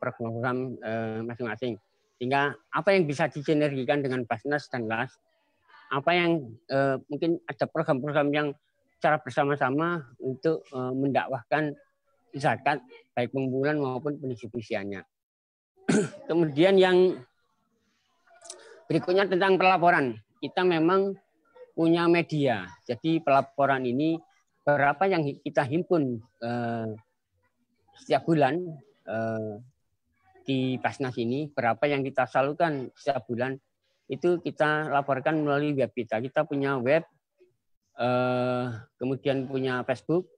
program-program masing-masing. Sehingga apa yang bisa disinergikan dengan Basnas dan LAS, apa yang mungkin ada program-program yang secara bersama-sama untuk mendakwahkan zakat, baik pengumpulan maupun pendistribusiannya. Kemudian yang berikutnya tentang pelaporan. Kita memang punya media. Jadi pelaporan ini berapa yang kita himpun setiap bulan di Basnas ini, berapa yang kita salurkan setiap bulan, itu kita laporkan melalui web kita. Kita punya web, kemudian punya Facebook,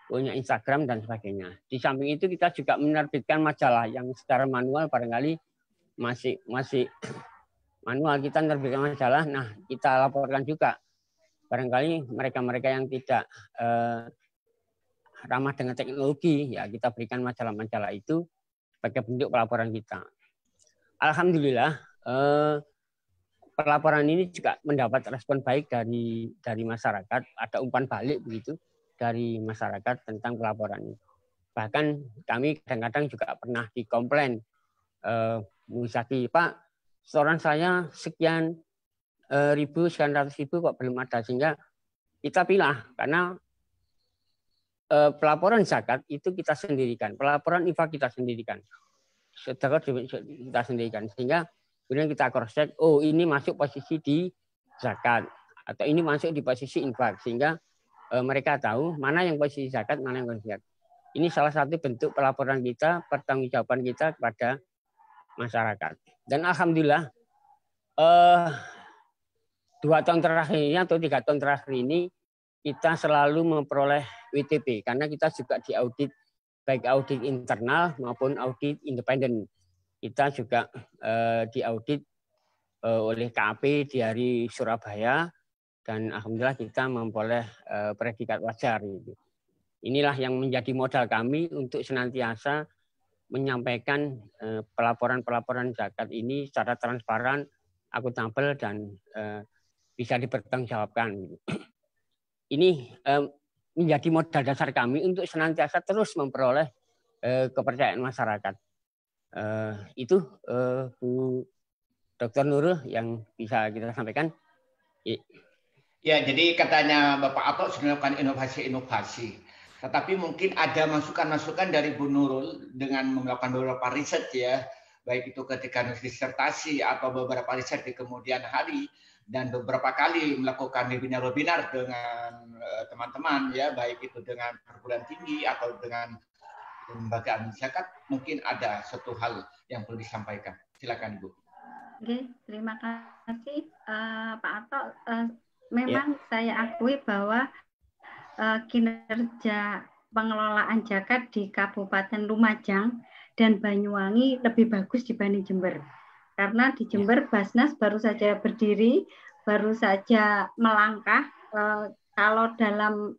punya Instagram dan sebagainya. Di samping itu kita juga menerbitkan majalah yang secara manual barangkali masih manual, kita menerbitkan majalah. Nah, kita laporkan juga barangkali mereka-mereka yang tidak ramah dengan teknologi, ya kita berikan majalah-majalah itu sebagai bentuk pelaporan kita. Alhamdulillah pelaporan ini juga mendapat respon baik dari masyarakat. Ada umpan balik begitu dari masyarakat tentang pelaporan ini. Bahkan kami kadang-kadang juga pernah dikomplain, Muzaki, Pak, setoran saya sekian ribu, sekian ratus ribu kok belum ada. Sehingga kita pilah, karena pelaporan zakat itu kita sendirikan, pelaporan infak kita sendirikan, sedekah kita sendirikan. Sehingga kemudian kita cross check, oh ini masuk posisi di zakat, atau ini masuk di posisi infak, sehingga mereka tahu mana yang posisi zakat, mana yang posisi zakat. Ini salah satu bentuk pelaporan kita, pertanggungjawaban kita kepada masyarakat. Dan alhamdulillah 2 tahun terakhir ini atau 3 tahun terakhir ini kita selalu memperoleh WTP, karena kita juga diaudit, baik audit internal maupun audit independen. Kita juga diaudit oleh KAP dari Surabaya, dan alhamdulillah kita memperoleh predikat wajar. Inilah yang menjadi modal kami untuk senantiasa menyampaikan pelaporan-pelaporan zakat ini secara transparan, akuntabel, dan bisa dipertanggungjawabkan. Ini menjadi modal dasar kami untuk senantiasa terus memperoleh kepercayaan masyarakat. Itu Bu Dr. Nurul yang bisa kita sampaikan. Ya, jadi katanya Bapak Ato sudah melakukan inovasi-inovasi. Tetapi mungkin ada masukan-masukan dari Bu Nurul dengan melakukan beberapa riset ya, baik itu ketika disertasi atau beberapa riset di kemudian hari, dan beberapa kali melakukan webinar-webinar dengan teman-teman ya, baik itu dengan perguruan tinggi atau dengan lembaga zakat, mungkin ada satu hal yang perlu disampaikan. Silakan Ibu. Oke, terima kasih Pak Ato. Memang saya akui bahwa kinerja pengelolaan zakat di Kabupaten Lumajang dan Banyuwangi lebih bagus dibanding Jember. Karena di Jember Basnas baru saja berdiri, baru saja melangkah. Kalau dalam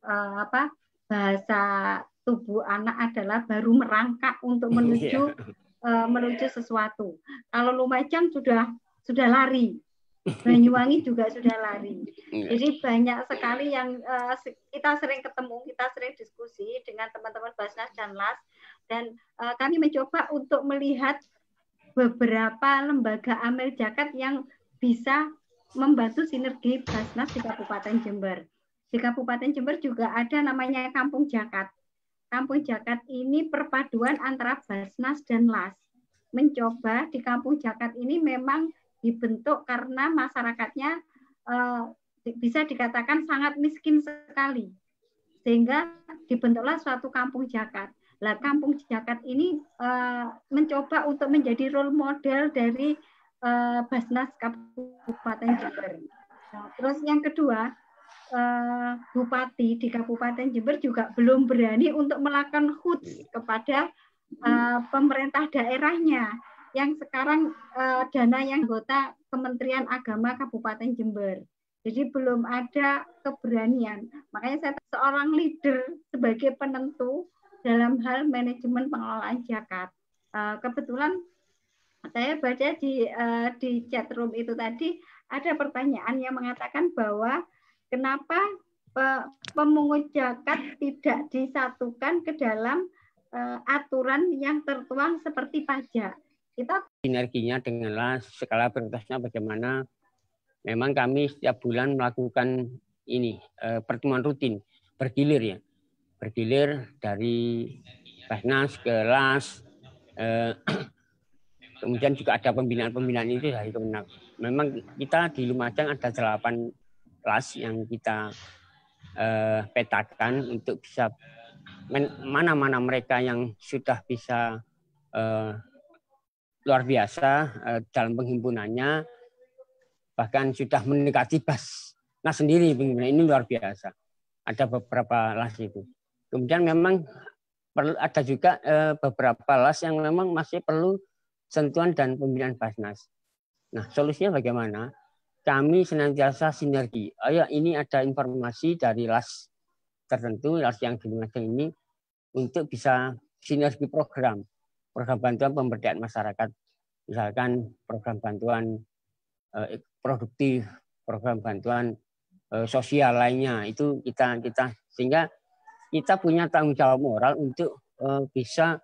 bahasa tubuh anak adalah baru merangkak untuk menuju sesuatu. Kalau Lumajang sudah lari. Banyuwangi juga sudah lari. Jadi banyak sekali yang kita sering ketemu, kita sering diskusi dengan teman-teman Basnas dan LAS, dan kami mencoba untuk melihat beberapa lembaga amil zakat yang bisa membantu sinergi Basnas di Kabupaten Jember. Di Kabupaten Jember juga ada namanya Kampung Zakat. Kampung Zakat ini perpaduan antara Basnas dan LAS. Mencoba di Kampung Zakat ini memang dibentuk karena masyarakatnya bisa dikatakan sangat miskin sekali, sehingga dibentuklah suatu kampung zakat. Nah, kampung zakat ini mencoba untuk menjadi role model dari Basnas Kabupaten Jember. Nah, terus yang kedua, Bupati di Kabupaten Jember juga belum berani untuk melakukan khuts kepada pemerintah daerahnya yang sekarang dana yang anggota Kementerian Agama Kabupaten Jember. Jadi belum ada keberanian. Makanya saya seorang leader sebagai penentu dalam hal manajemen pengelolaan zakat. Kebetulan saya baca di chat room itu tadi ada pertanyaan yang mengatakan bahwa kenapa pemungut zakat tidak disatukan ke dalam aturan yang tertuang seperti pajak. Kita sinerginya dengan LAS, skala prioritasnya bagaimana. Memang kami setiap bulan melakukan ini pertemuan rutin bergilir ya, bergilir dari Basnas ke LAS. Kemudian juga ada pembinaan itu dari Kemenag. Memang kita di Lumajang ada 8 LAS yang kita petakan untuk bisa mana-mana mereka yang sudah bisa luar biasa dalam penghimpunannya, bahkan sudah mendekati Basnas sendiri penghimpunan ini luar biasa. Ada beberapa LAS itu. Kemudian memang ada juga beberapa LAS yang memang masih perlu sentuhan dan pembinaan Basnas. Nah, solusinya bagaimana? Kami senantiasa sinergi. Ini ada informasi dari LAS tertentu, LAS yang di Lumajang ini, untuk bisa sinergi program bantuan pemberdayaan masyarakat, misalkan program bantuan produktif, program bantuan sosial lainnya, itu kita sehingga kita punya tanggung jawab moral untuk bisa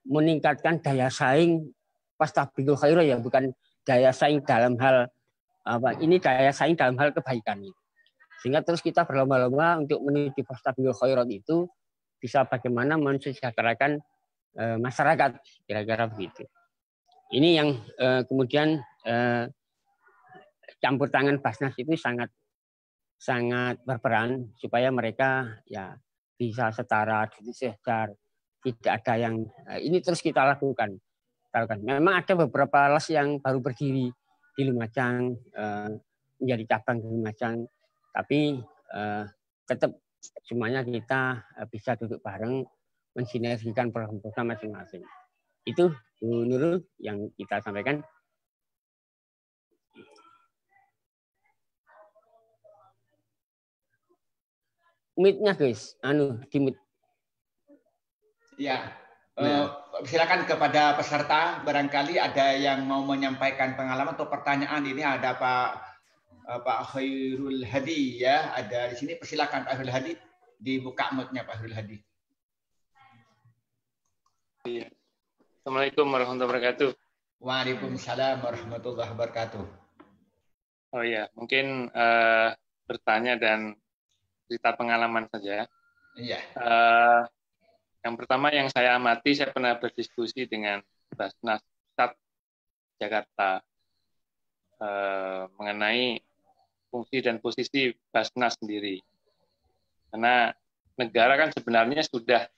meningkatkan daya saing fastabiqul khairat ya, bukan daya saing dalam hal ini daya saing dalam hal kebaikan. Sehingga terus kita berlomba-lomba untuk menuju fastabiqul khairat itu bisa bagaimana mensejahterakan masyarakat, kira-kira begitu. Ini yang kemudian campur tangan Basnas itu sangat berperan supaya mereka ya bisa setara, sejajar, tidak ada yang ini terus kita lakukan. Memang ada beberapa LAS yang baru berdiri di Lumajang, menjadi cabang di Lumajang, tapi tetap semuanya kita bisa duduk bareng mensinergikan program-program masing-masing. Itu Bu Nurul yang kita sampaikan. Mute-nya guys, di mute. Ya, Silakan kepada peserta, barangkali ada yang mau menyampaikan pengalaman atau pertanyaan. Ini ada Pak Khairul Hadi ya, ada di sini. Persilakan Pak Khairul Hadi, dibuka mic-nya Pak Khairul Hadi. Iya. Assalamualaikum warahmatullahi wabarakatuh. Waalaikumsalam warahmatullahi wabarakatuh. Oh iya, mungkin bertanya dan cerita pengalaman saja. Iya. Yang pertama yang saya amati, saya pernah berdiskusi dengan Basnas Pusat Jakarta mengenai fungsi dan posisi Basnas sendiri. Karena negara kan sebenarnya sudah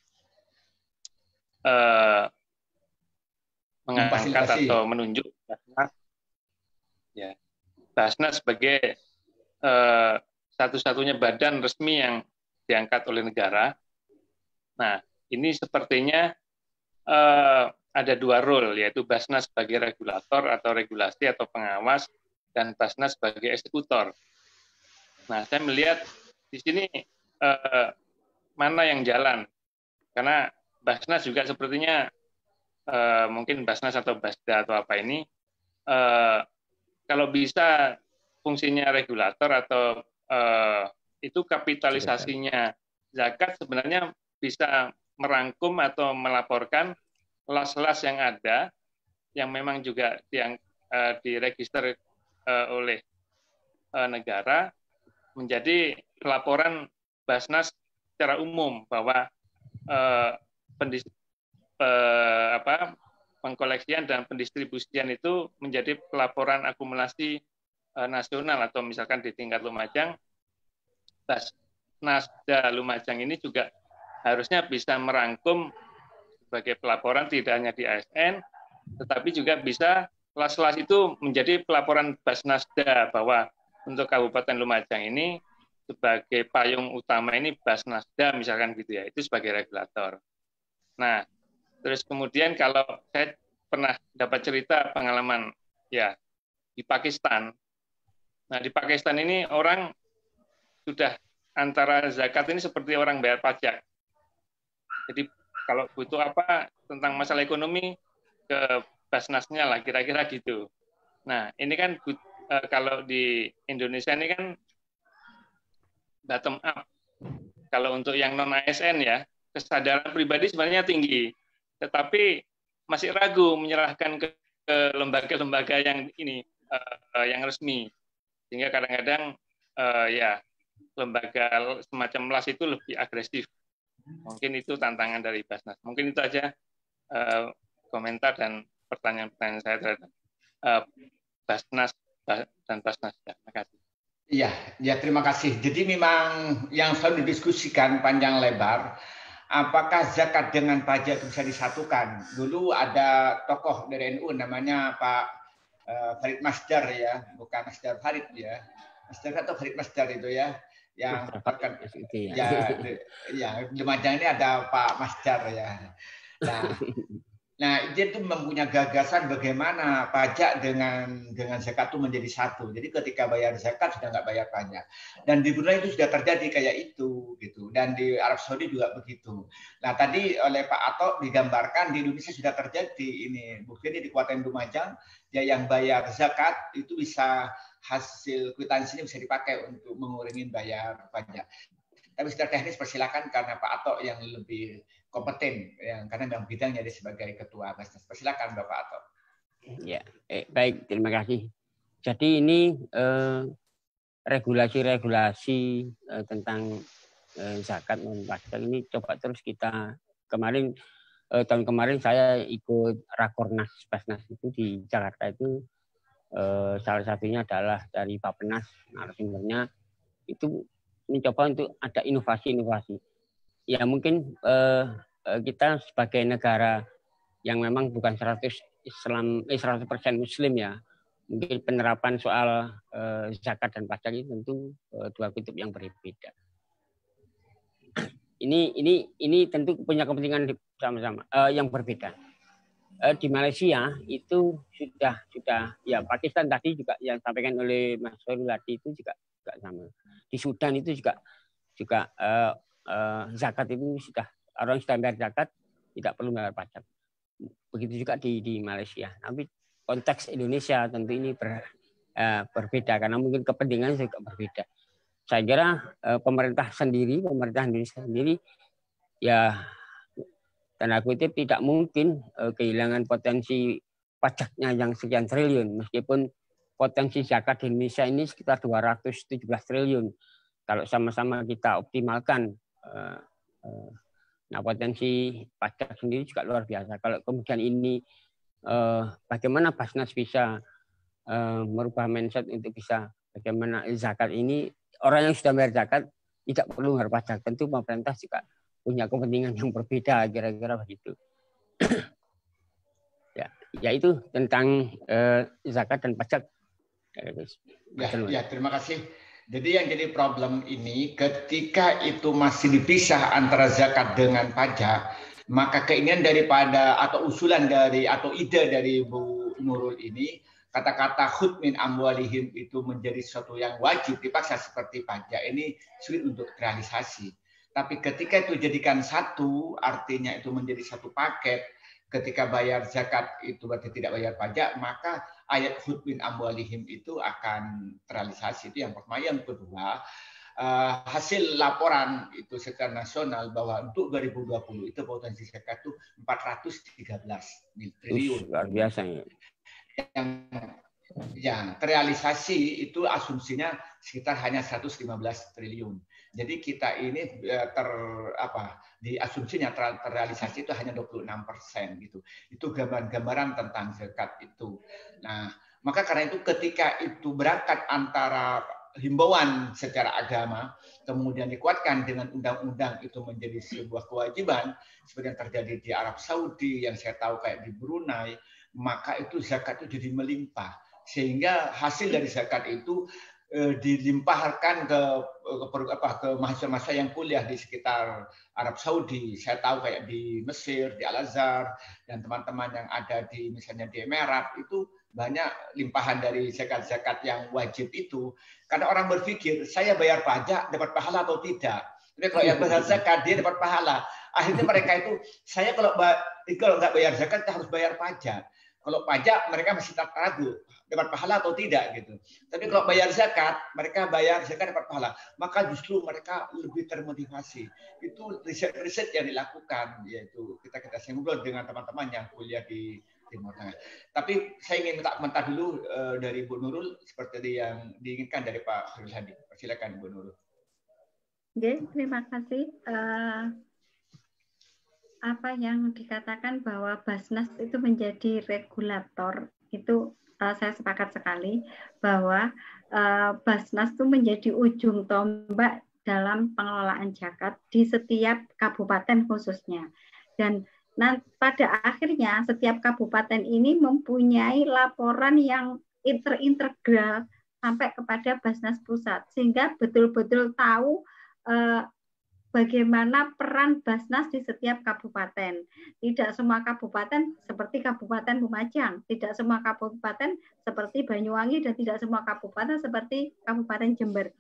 mengangkat atau menunjuk Basnas, ya, Basnas sebagai satu-satunya badan resmi yang diangkat oleh negara. Nah, ini sepertinya ada dua role, yaitu Basnas sebagai regulator atau regulasi atau pengawas, dan Basnas sebagai eksekutor. Nah, saya melihat di sini mana yang jalan, karena Basnas juga sepertinya mungkin Basnas atau Basda atau apa ini, kalau bisa fungsinya regulator atau itu kapitalisasinya zakat sebenarnya bisa merangkum atau melaporkan las-las yang ada, yang memang juga diregister oleh negara, menjadi laporan Basnas secara umum bahwa pengkoleksian dan pendistribusian itu menjadi pelaporan akumulasi nasional, atau misalkan di tingkat Lumajang, Basnasda Lumajang ini juga harusnya bisa merangkum sebagai pelaporan tidak hanya di ASN, tetapi juga bisa las-las itu menjadi pelaporan Basnasda bahwa untuk Kabupaten Lumajang ini sebagai payung utama ini Basnasda misalkan gitu ya, itu sebagai regulator. Nah, terus kemudian kalau saya pernah dapat cerita pengalaman ya di Pakistan. Nah, di Pakistan ini orang sudah antara zakat ini seperti orang bayar pajak. Jadi kalau butuh apa tentang masalah ekonomi ke Basnasnya lah, kira-kira gitu. Nah, ini kan kalau di Indonesia ini kan bottom up. Kalau untuk yang non ASN ya, kesadaran pribadi sebenarnya tinggi, tetapi masih ragu menyerahkan ke lembaga-lembaga yang ini yang resmi, sehingga kadang-kadang ya lembaga semacam LAS itu lebih agresif. Mungkin itu tantangan dari Basnas. Mungkin itu aja komentar dan pertanyaan-pertanyaan saya terhadap Basnas dan Basnas. Terima kasih. Iya, ya terima kasih. Jadi memang yang selalu didiskusikan panjang lebar, apakah zakat dengan pajak itu bisa disatukan. Dulu ada tokoh dari NU namanya Pak Farid Masdar ya, bukan Masdar Farid ya. Masdar atau Farid Masdar itu ya, yang ya di Lumajang ini ada Pak Masdar ya. Nah, dia itu mempunyai gagasan bagaimana pajak dengan zakat itu menjadi satu. Jadi ketika bayar zakat sudah nggak bayar pajak. Dan di Brunei itu sudah terjadi kayak itu, gitu. Dan di Arab Saudi juga begitu. Nah, tadi oleh Pak Ato digambarkan di Indonesia sudah terjadi ini. Buktinya di Kabupaten Lumajang, ya yang bayar zakat itu bisa hasil kwitansinya bisa dipakai untuk mengurangi bayar pajak. Tapi secara teknis persilakan karena Pak Ato yang lebih kompeten yang karena dalam bidangnya dia sebagai ketua Basnas. Persilakan Bapak Ato. Ya, baik, terima kasih. Jadi ini regulasi-regulasi tentang zakat non pajak ini coba terus kita tahun kemarin saya ikut Rakornas Basnas itu di Jakarta itu salah satunya adalah dari Bappenas, narasumbernya itu mencoba untuk ada inovasi-inovasi. Ya mungkin kita sebagai negara yang memang bukan 100% Muslim ya, mungkin penerapan soal zakat dan pajak ini tentu dua kutub yang berbeda. Ini tentu punya kepentingan sama-sama yang berbeda. Di Malaysia itu sudah ya, Pakistan tadi juga yang disampaikan oleh Mas Khairul tadi itu juga sama. Di Sudan itu juga zakat itu sudah orang sudah bayar zakat tidak perlu bayar pajak. Begitu juga di Malaysia. Tapi konteks Indonesia tentu ini berbeda karena mungkin kepentingan juga berbeda. Saya kira pemerintah Indonesia sendiri ya tanda kutip tidak mungkin kehilangan potensi pajaknya yang sekian triliun, meskipun potensi zakat di Indonesia ini sekitar 217 triliun. Kalau sama-sama kita optimalkan, nah potensi pajak sendiri juga luar biasa. Kalau kemudian ini bagaimana Basnas bisa merubah mindset untuk bisa bagaimana zakat ini, orang yang sudah bayar zakat tidak perlu bayar pajak. Tentu pemerintah juga punya kepentingan yang berbeda, kira-kira begitu. Ya itu tentang zakat dan pajak. Ya, terima kasih. Jadi yang jadi problem ini ketika itu masih dipisah antara zakat dengan pajak, maka keinginan daripada atau usulan dari atau ide dari Bu Nurul ini, kata-kata khudh min amwalihim itu menjadi sesuatu yang wajib dipaksa seperti pajak ini sulit untuk realisasi. Tapi ketika itu jadikan satu, artinya itu menjadi satu paket. Ketika bayar zakat itu berarti tidak bayar pajak, maka ayat khudh min amwalihim itu akan terrealisasi. Itu yang pertama. Yang kedua, hasil laporan itu secara nasional bahwa untuk 2020 itu potensi zakat itu 413 triliun. Luar biasa ya. Yang terrealisasi itu asumsinya sekitar hanya 115 triliun. Jadi kita ini di asumsinya terrealisasi itu hanya 26% gitu. Itu gambaran tentang zakat itu. Nah, maka karena itu ketika itu berangkat antara himbauan secara agama kemudian dikuatkan dengan undang-undang itu menjadi sebuah kewajiban seperti yang terjadi di Arab Saudi, yang saya tahu kayak di Brunei, maka itu zakat itu jadi melimpah. Sehingga hasil dari zakat itu dilimpahkan ke mahasiswa-mahasiswa yang kuliah di sekitar Arab Saudi. Saya tahu kayak di Mesir, di Al-Azhar, dan teman-teman yang ada di misalnya di Emirat itu banyak limpahan dari zakat-zakat yang wajib itu. Karena orang berpikir saya bayar pajak dapat pahala atau tidak. Jadi kalau yang bayar zakat dia dapat pahala. Akhirnya mereka itu saya kalau nggak bayar zakat kita harus bayar pajak. Kalau pajak mereka masih tak ragu dapat pahala atau tidak gitu. Tapi kalau bayar zakat, mereka bayar zakat dapat pahala. Maka justru mereka lebih termotivasi. Itu riset yang dilakukan, yaitu kita ngobrol dengan teman-teman yang kuliah di Timur Tengah. Tapi saya ingin minta dulu dari Bu Nurul seperti yang diinginkan dari Pak Khairul Hadi. Silakan Bu Nurul. Oke, terima kasih. Apa yang dikatakan bahwa Basnas itu menjadi regulator itu saya sepakat sekali bahwa Basnas itu menjadi ujung tombak dalam pengelolaan zakat di setiap kabupaten khususnya. Dan pada akhirnya setiap kabupaten ini mempunyai laporan yang terintegral sampai kepada Basnas pusat sehingga betul-betul tahu bagaimana peran Basnas di setiap kabupaten. Tidak semua kabupaten seperti Kabupaten Lumajang, tidak semua kabupaten seperti Banyuwangi, dan tidak semua kabupaten seperti Kabupaten Jember.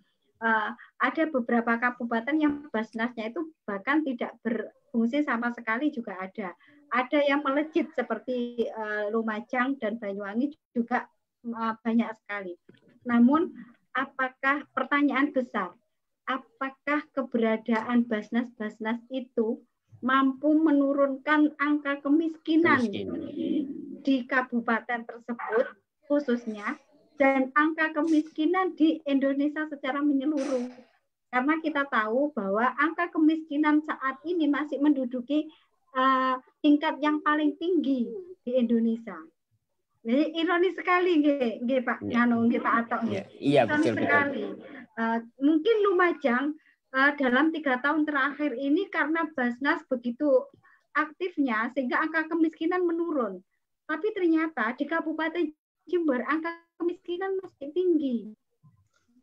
Ada beberapa kabupaten yang Basnasnya itu bahkan tidak berfungsi sama sekali juga ada. Ada yang melejit seperti Lumajang dan Banyuwangi juga banyak sekali. Namun, apakah pertanyaan besar? Apakah keberadaan Basnas-Basnas itu mampu menurunkan angka kemiskinan di kabupaten tersebut khususnya dan angka kemiskinan di Indonesia secara menyeluruh? Karena kita tahu bahwa angka kemiskinan saat ini masih menduduki tingkat yang paling tinggi di Indonesia. Jadi ironis sekali, Pak Nano, Pak Atok. Iya, betul sekali. Mungkin Lumajang dalam 3 tahun terakhir ini karena Basnas begitu aktifnya sehingga angka kemiskinan menurun. Tapi ternyata di Kabupaten Jember angka kemiskinan masih tinggi.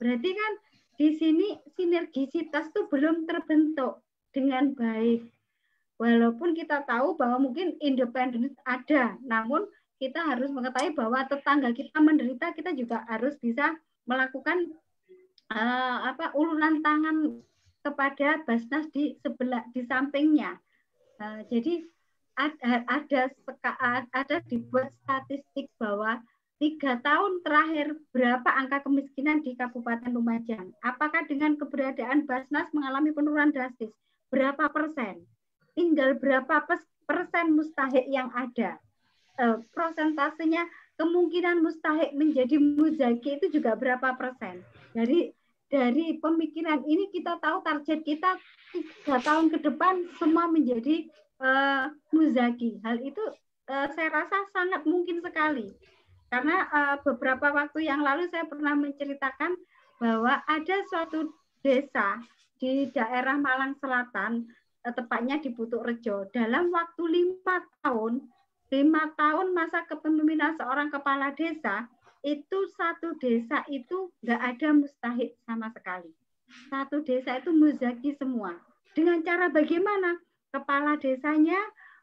Berarti kan di sini sinergisitas itu belum terbentuk dengan baik. Walaupun kita tahu bahwa mungkin independen ada, namun kita harus mengetahui bahwa tetangga kita menderita, kita juga harus bisa melakukan uluran tangan kepada Basnas di sampingnya. Jadi ada dibuat statistik bahwa 3 tahun terakhir berapa angka kemiskinan di Kabupaten Lumajang? Apakah dengan keberadaan Basnas mengalami penurunan drastis? Berapa persen? Tinggal berapa persen mustahik yang ada? Prosentasenya kemungkinan mustahik menjadi muzaki itu juga berapa persen? Dari pemikiran ini kita tahu target kita 3 tahun ke depan semua menjadi muzaki. Hal itu saya rasa sangat mungkin sekali. Karena beberapa waktu yang lalu saya pernah menceritakan bahwa ada suatu desa di daerah Malang Selatan, tepatnya di Putuk Rejo, dalam waktu 5 tahun masa kepemimpinan seorang kepala desa, itu satu desa itu nggak ada mustahik sama sekali. Satu desa itu muzaki semua. Dengan cara bagaimana? Kepala desanya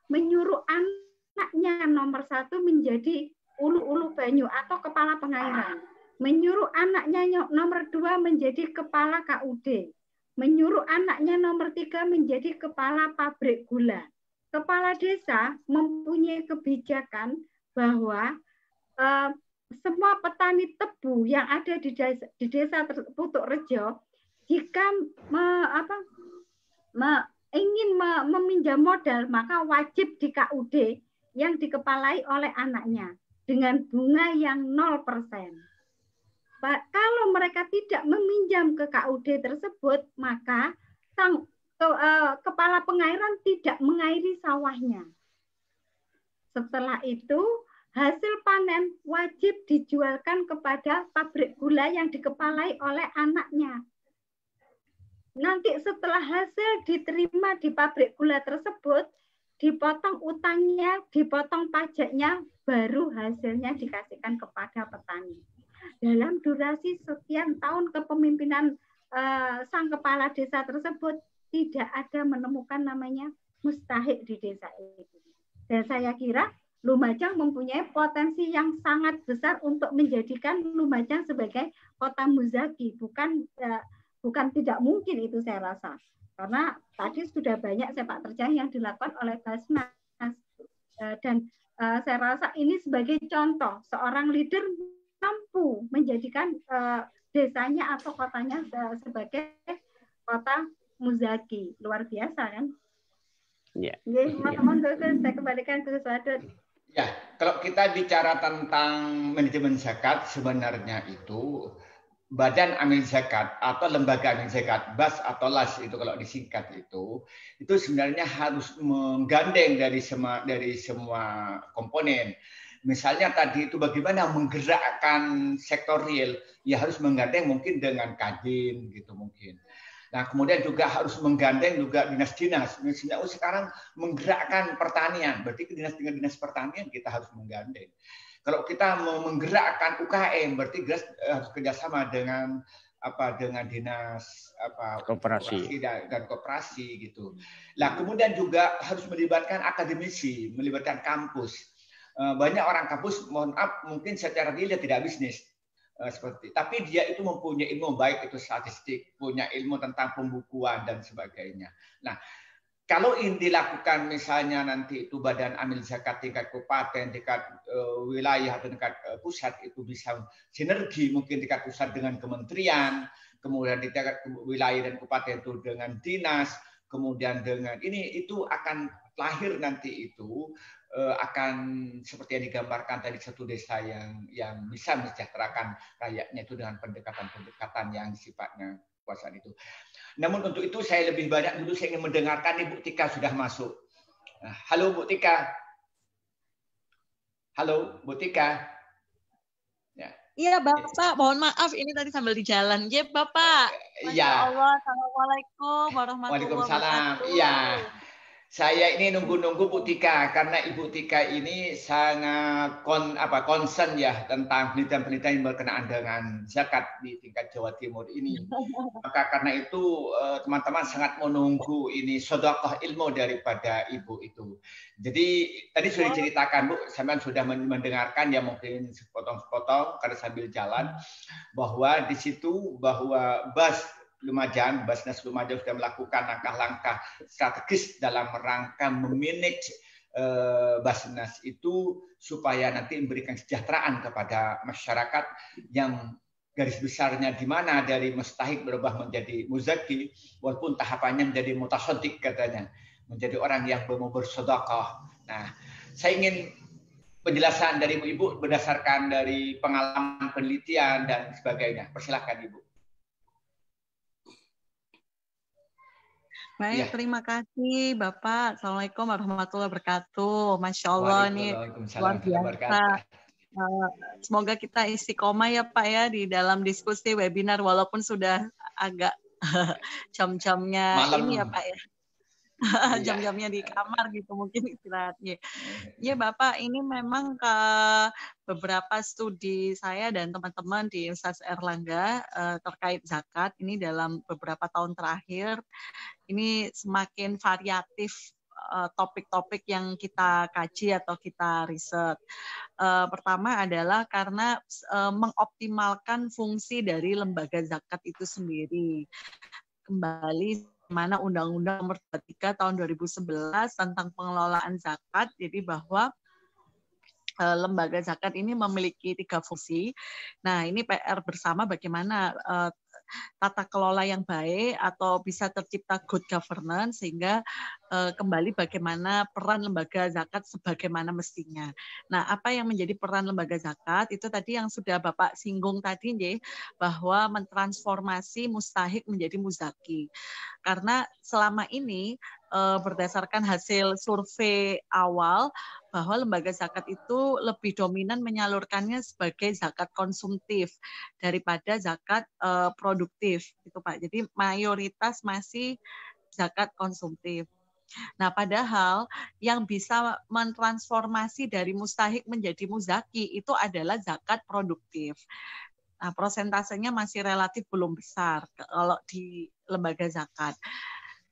menyuruh anaknya nomor 1 menjadi ulu-ulu banyu atau kepala pengairan. Menyuruh anaknya nomor 2 menjadi kepala KUD. Menyuruh anaknya nomor 3 menjadi kepala pabrik gula. Kepala desa mempunyai kebijakan bahwa semua petani tebu yang ada di desa Putuk Rejo, jika ingin meminjam modal, maka wajib di KUD yang dikepalai oleh anaknya dengan bunga yang 0%. Kalau mereka tidak meminjam ke KUD tersebut, maka sang kepala pengairan tidak mengairi sawahnya. Setelah itu, hasil panen wajib dijualkan kepada pabrik gula yang dikepalai oleh anaknya. Nanti setelah hasil diterima di pabrik gula tersebut, dipotong utangnya, dipotong pajaknya, baru hasilnya dikasihkan kepada petani. Dalam durasi sekian tahun kepemimpinan sang kepala desa tersebut, tidak ada menemukan namanya mustahik di desa itu. Dan saya kira Lumajang mempunyai potensi yang sangat besar untuk menjadikan Lumajang sebagai kota muzaki. Bukan tidak mungkin itu saya rasa. Karena tadi sudah banyak sepak terjang yang dilakukan oleh Basnas. Dan saya rasa ini sebagai contoh, seorang leader mampu menjadikan desanya atau kotanya sebagai kota muzaki. Luar biasa kan? Ya. Teman-teman, saya kembalikan ke Swadut. Ya, kalau kita bicara tentang manajemen zakat, sebenarnya itu Badan Amil Zakat atau Lembaga Amil Zakat, BAS atau LAS itu kalau disingkat itu sebenarnya harus menggandeng dari semua komponen. Misalnya tadi itu bagaimana menggerakkan sektor real, ya harus menggandeng mungkin dengan Kadin gitu mungkin. Nah, kemudian juga harus menggandeng juga dinas-dinas. Misalnya sekarang menggerakkan pertanian, berarti dinas pertanian kita harus menggandeng. Kalau kita mau menggerakkan UKM, berarti harus kerjasama dengan dinas koperasi dan koperasi gitu. Nah, kemudian juga harus melibatkan akademisi, melibatkan kampus. Banyak orang kampus, mohon maaf, mungkin secara real tidak bisnis. Tapi dia itu mempunyai ilmu, baik itu statistik, punya ilmu tentang pembukuan dan sebagainya. Nah, kalau ini dilakukan misalnya nanti itu Badan Amil Zakat tingkat kabupaten, tingkat wilayah atau tingkat pusat itu bisa sinergi mungkin tingkat pusat dengan kementerian, kemudian di tingkat wilayah dan kabupaten itu dengan dinas, kemudian dengan itu akan lahir nanti itu akan seperti yang digambarkan tadi satu desa yang bisa mensejahterakan rakyatnya itu dengan pendekatan yang sifatnya kekuasaan itu. Namun untuk itu saya lebih banyak dulu saya ingin mendengarkan Ibu Tika sudah masuk. Halo Bu Tika. Halo Bu Tika. Ya. Iya Bapak, mohon maaf ini tadi sambil di jalan. Ya Bapak. Masya Allah. Assalamualaikum warahmatullahi wabarakatuh. Waalaikumsalam. Iya. Saya ini nunggu-nunggu Bu Tika karena Ibu Tika ini sangat concern ya tentang penelitian-penelitian yang berkenaan dengan zakat di tingkat Jawa Timur ini. Maka karena itu teman-teman sangat menunggu ini sedekah ilmu daripada Ibu itu. Jadi tadi sudah diceritakan Bu, sampean sudah mendengarkan ya mungkin sepotong-sepotong karena sambil jalan bahwa di situ bahwa Basnas Lumajang sudah melakukan langkah-langkah strategis dalam rangka memanage Basnas itu supaya nanti memberikan kesejahteraan kepada masyarakat yang garis besarnya di mana dari mustahik berubah menjadi muzaki, walaupun tahapannya menjadi mutasaddiq katanya, menjadi orang yang mau bersedekah. Nah, saya ingin penjelasan dari Ibu berdasarkan dari pengalaman penelitian dan sebagainya. Persilakan Ibu. Baik, terima kasih Bapak. Assalamualaikum warahmatullahi wabarakatuh. Masya Allah nih luar biasa. Semoga kita istiqomah ya Pak ya di dalam diskusi webinar walaupun sudah agak jam-jamnya ini ya Pak ya. Jam-jamnya di kamar gitu mungkin istirahatnya. Ya Bapak, ini memang ke beberapa studi saya dan teman-teman di Universitas Airlangga terkait zakat ini dalam beberapa tahun terakhir ini semakin variatif topik-topik yang kita kaji atau kita riset. Pertama adalah karena mengoptimalkan fungsi dari lembaga zakat itu sendiri. Kembali mana Undang-Undang Nomor 23 Tahun 2011 tentang pengelolaan zakat, jadi bahwa lembaga zakat ini memiliki 3 fungsi. Nah, ini PR bersama bagaimana tata kelola yang baik atau bisa tercipta good governance sehingga kembali bagaimana peran lembaga zakat sebagaimana mestinya. Nah, apa yang menjadi peran lembaga zakat itu tadi yang sudah Bapak singgung tadi nggih, bahwa mentransformasi mustahik menjadi muzaki. Karena selama ini berdasarkan hasil survei awal bahwa lembaga zakat itu lebih dominan menyalurkannya sebagai zakat konsumtif daripada zakat produktif, gitu Pak. Jadi mayoritas masih zakat konsumtif. Nah, padahal yang bisa mentransformasi dari mustahik menjadi muzaki itu adalah zakat produktif. Nah, prosentasenya masih relatif belum besar kalau di lembaga zakat.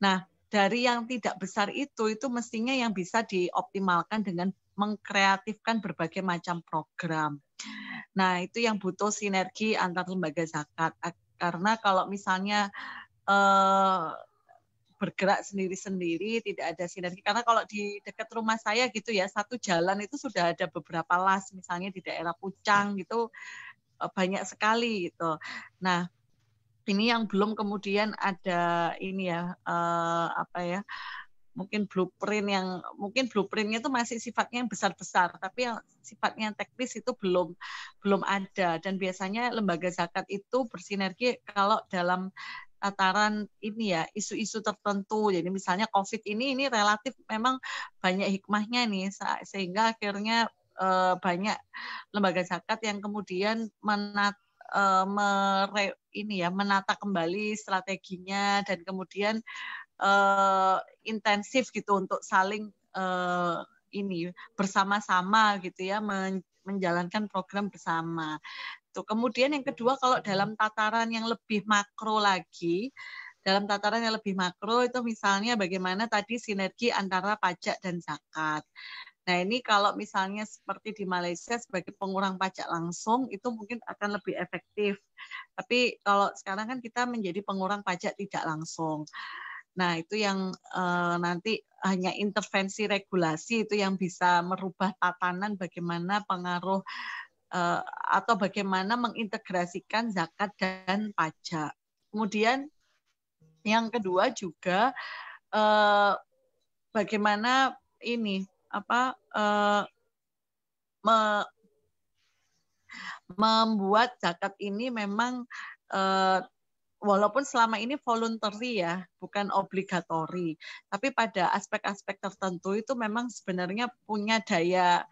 Nah, dari yang tidak besar itu mestinya yang bisa dioptimalkan dengan mengkreatifkan berbagai macam program. Nah, itu yang butuh sinergi antar lembaga zakat. Karena kalau misalnya bergerak sendiri-sendiri, tidak ada sinergi. Karena kalau di dekat rumah saya gitu ya, satu jalan itu sudah ada beberapa las, misalnya di daerah Pucang gitu, banyak sekali gitu. Nah, ini yang belum kemudian ada ini ya, mungkin blueprintnya itu masih sifatnya yang besar-besar, tapi yang sifatnya teknis itu belum ada. Dan biasanya lembaga zakat itu bersinergi kalau dalam tataran ini ya isu-isu tertentu. Jadi misalnya COVID ini relatif memang banyak hikmahnya nih, sehingga akhirnya banyak lembaga zakat yang kemudian menata kembali strateginya dan kemudian intensif gitu untuk saling bersama-sama gitu ya menjalankan program bersama. Tuh. Kemudian yang kedua kalau dalam tataran yang lebih makro lagi, itu misalnya bagaimana tadi sinergi antara pajak dan zakat. Nah, ini kalau misalnya seperti di Malaysia sebagai pengurang pajak langsung itu mungkin akan lebih efektif. Tapi kalau sekarang kan kita menjadi pengurang pajak tidak langsung. Nah, itu yang nanti hanya intervensi regulasi itu yang bisa merubah tatanan bagaimana pengaruh atau bagaimana mengintegrasikan zakat dan pajak. Kemudian yang kedua juga bagaimana ini membuat zakat ini memang walaupun selama ini voluntary ya, bukan obligatori, tapi pada aspek-aspek tertentu itu memang sebenarnya punya daya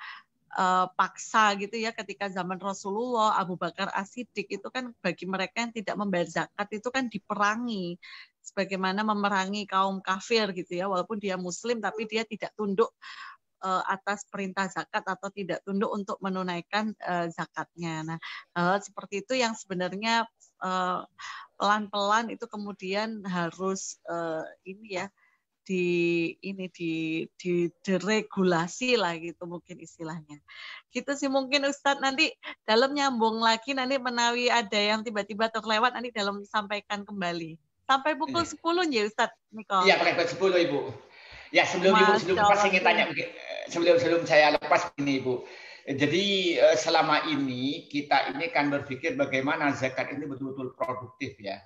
paksa gitu ya. Ketika zaman Rasulullah, Abu Bakar As-Siddiq itu kan bagi mereka yang tidak membayar zakat itu kan diperangi, sebagaimana memerangi kaum kafir gitu ya, walaupun dia muslim tapi dia tidak tunduk atas perintah zakat atau tidak tunduk untuk menunaikan zakatnya. Nah, seperti itu yang sebenarnya pelan-pelan itu kemudian harus diregulasi lah gitu mungkin istilahnya. Gitu sih mungkin Ustadz, nanti dalam nyambung lagi nanti menawi ada yang tiba-tiba terlewat nanti dalam sampaikan kembali. Sampai pukul 10 ya Ustadz Niko. Iya, sampai pukul 10 Ibu. Ya, sebelum lepas ingin tanya, sebelum saya lepas ini Ibu. Jadi selama ini kita ini kan berpikir bagaimana zakat ini betul-betul produktif ya.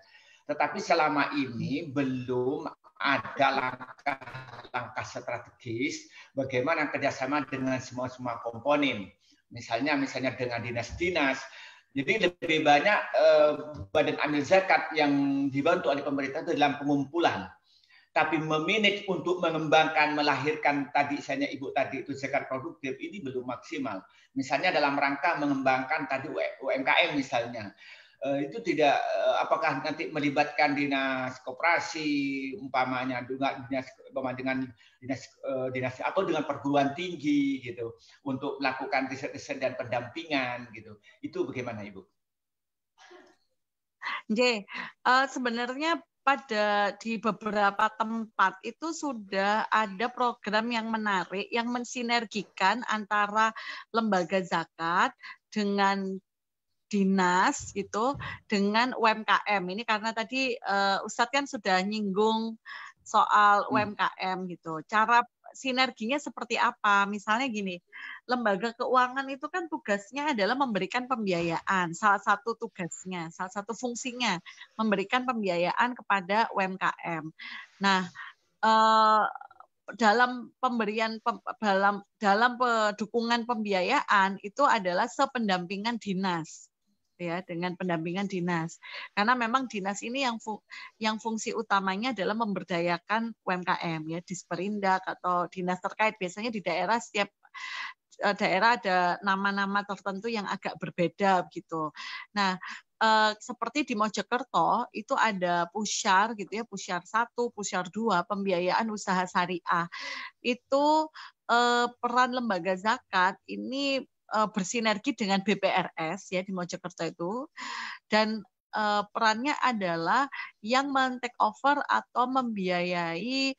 Tetapi selama ini belum ada langkah-langkah strategis bagaimana kerjasama dengan semua komponen. Misalnya dengan dinas-dinas. Jadi lebih banyak badan amil zakat yang dibantu oleh pemerintah itu dalam pengumpulan. Tapi memanage untuk mengembangkan, melahirkan tadi misalnya Ibu tadi itu zakat produktif ini belum maksimal. Misalnya dalam rangka mengembangkan tadi UMKM misalnya. Itu tidak, apakah nanti melibatkan dinas koperasi umpamanya dengan dinas atau dengan perguruan tinggi gitu untuk melakukan riset-riset dan pendampingan gitu. Itu bagaimana Ibu? Sebenarnya di beberapa tempat itu sudah ada program yang menarik yang mensinergikan antara lembaga zakat dengan dinas gitu dengan UMKM. Ini karena tadi Ustadz kan sudah nyinggung soal UMKM gitu. Cara sinerginya seperti apa? Misalnya gini, lembaga keuangan itu kan tugasnya adalah memberikan pembiayaan. Salah satu tugasnya, salah satu fungsinya memberikan pembiayaan kepada UMKM. Nah, dalam pemberian dalam dukungan pembiayaan itu adalah sependampingan dinas. Ya, dengan pendampingan dinas. Karena memang dinas ini yang fungsi utamanya adalah memberdayakan UMKM ya, Disperindak atau dinas terkait. Biasanya di daerah setiap daerah ada nama-nama tertentu yang agak berbeda gitu. Nah, seperti di Mojokerto itu ada Pusyar gitu ya, Pusyar 1, Pusyar 2, pembiayaan usaha syariah. Itu peran lembaga zakat ini bersinergi dengan BPRS ya di Mojokerto itu, dan perannya adalah yang men-take over atau membiayai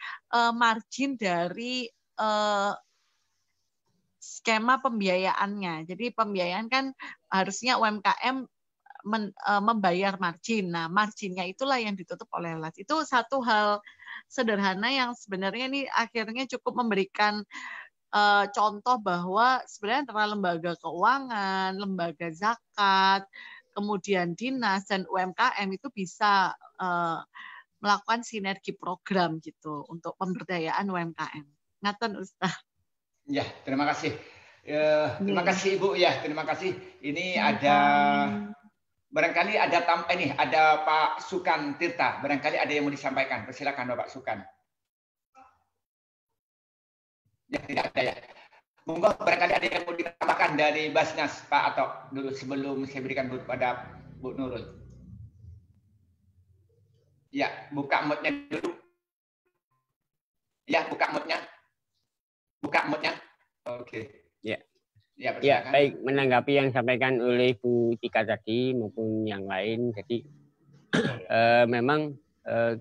margin dari skema pembiayaannya. Jadi pembiayaan kan harusnya UMKM membayar margin. Nah, marginnya itulah yang ditutup oleh LAS. Itu satu hal sederhana yang sebenarnya ini akhirnya cukup memberikan contoh bahwa sebenarnya antara lembaga keuangan, lembaga zakat, kemudian dinas dan UMKM itu bisa melakukan sinergi program gitu untuk pemberdayaan UMKM. Ngaten Ustaz. Ya, terima kasih. Terima kasih Ibu ya, terima kasih. Ini ada barangkali ada Pak Sukan Tirta. Barangkali ada yang mau disampaikan. Persilakan Bapak Sukan. Ya, tidak ada ya. Monggo barangkali ada yang mau ditambahkan dari Basnas Pak atau dulu sebelum saya berikan kepada Bu Nurul. Ya, buka mic-nya dulu. Ya, buka mic-nya. Buka mic-nya. Oke. Ya. Ya, baik, menanggapi yang disampaikan oleh Bu Tika tadi maupun yang lain. Jadi memang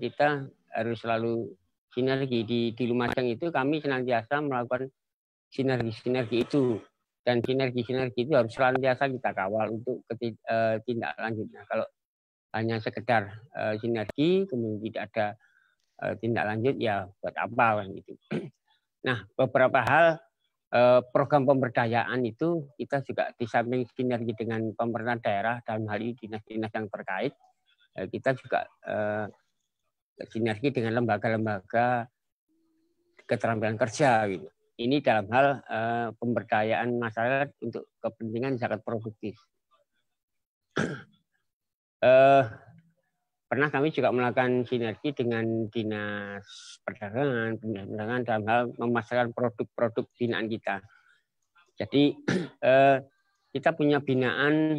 kita harus selalu sinergi di Lumajang itu kami senantiasa melakukan sinergi itu, dan sinergi itu harus senantiasa kita kawal untuk tindak lanjutnya. Kalau hanya sekedar sinergi kemudian tidak ada tindak lanjut ya buat apa kan gitu. Nah, beberapa hal program pemberdayaan itu kita juga di samping sinergi dengan pemerintah daerah dalam hal ini dinas-dinas yang terkait, kita juga sinergi dengan lembaga-lembaga keterampilan kerja gitu. Ini dalam hal pemberdayaan masyarakat untuk kepentingan zakat produktif. Pernah kami juga melakukan sinergi dengan dinas perdagangan dalam hal memasarkan produk-produk binaan kita. Jadi kita punya binaan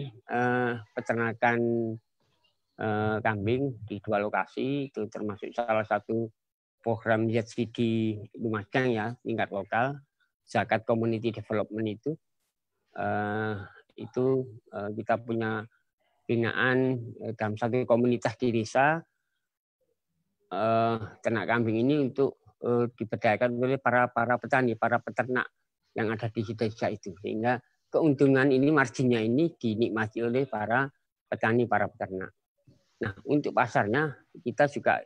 peternakan kambing di 2 lokasi, itu termasuk salah satu program ZCD Lumajang ya, tingkat lokal, zakat community development itu kita punya binaan dalam satu komunitas di desa. Ternak kambing ini untuk diberdayakan oleh para petani, para peternak yang ada di desa itu, sehingga keuntungan ini, marginnya ini dinikmati oleh para petani, para peternak. Nah, untuk pasarnya kita juga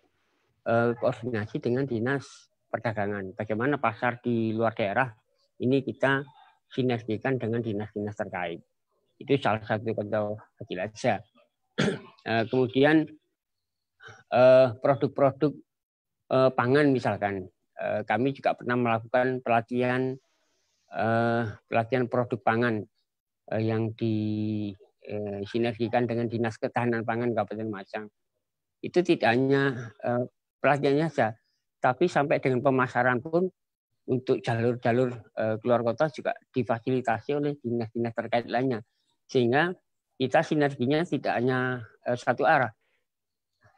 koordinasi dengan dinas perdagangan. Bagaimana pasar di luar daerah ini kita sinergikan dengan dinas-dinas terkait. Itu salah satu contoh kecil aja. Kemudian produk-produk pangan misalkan, kami juga pernah melakukan pelatihan produk pangan yang disinergikan dengan Dinas Ketahanan Pangan Kabupaten Lumajang. Itu tidak hanya pelatihannya saja, tapi sampai dengan pemasaran pun untuk jalur-jalur keluar kota juga difasilitasi oleh dinas-dinas terkait lainnya. Sehingga kita sinerginya tidak hanya satu arah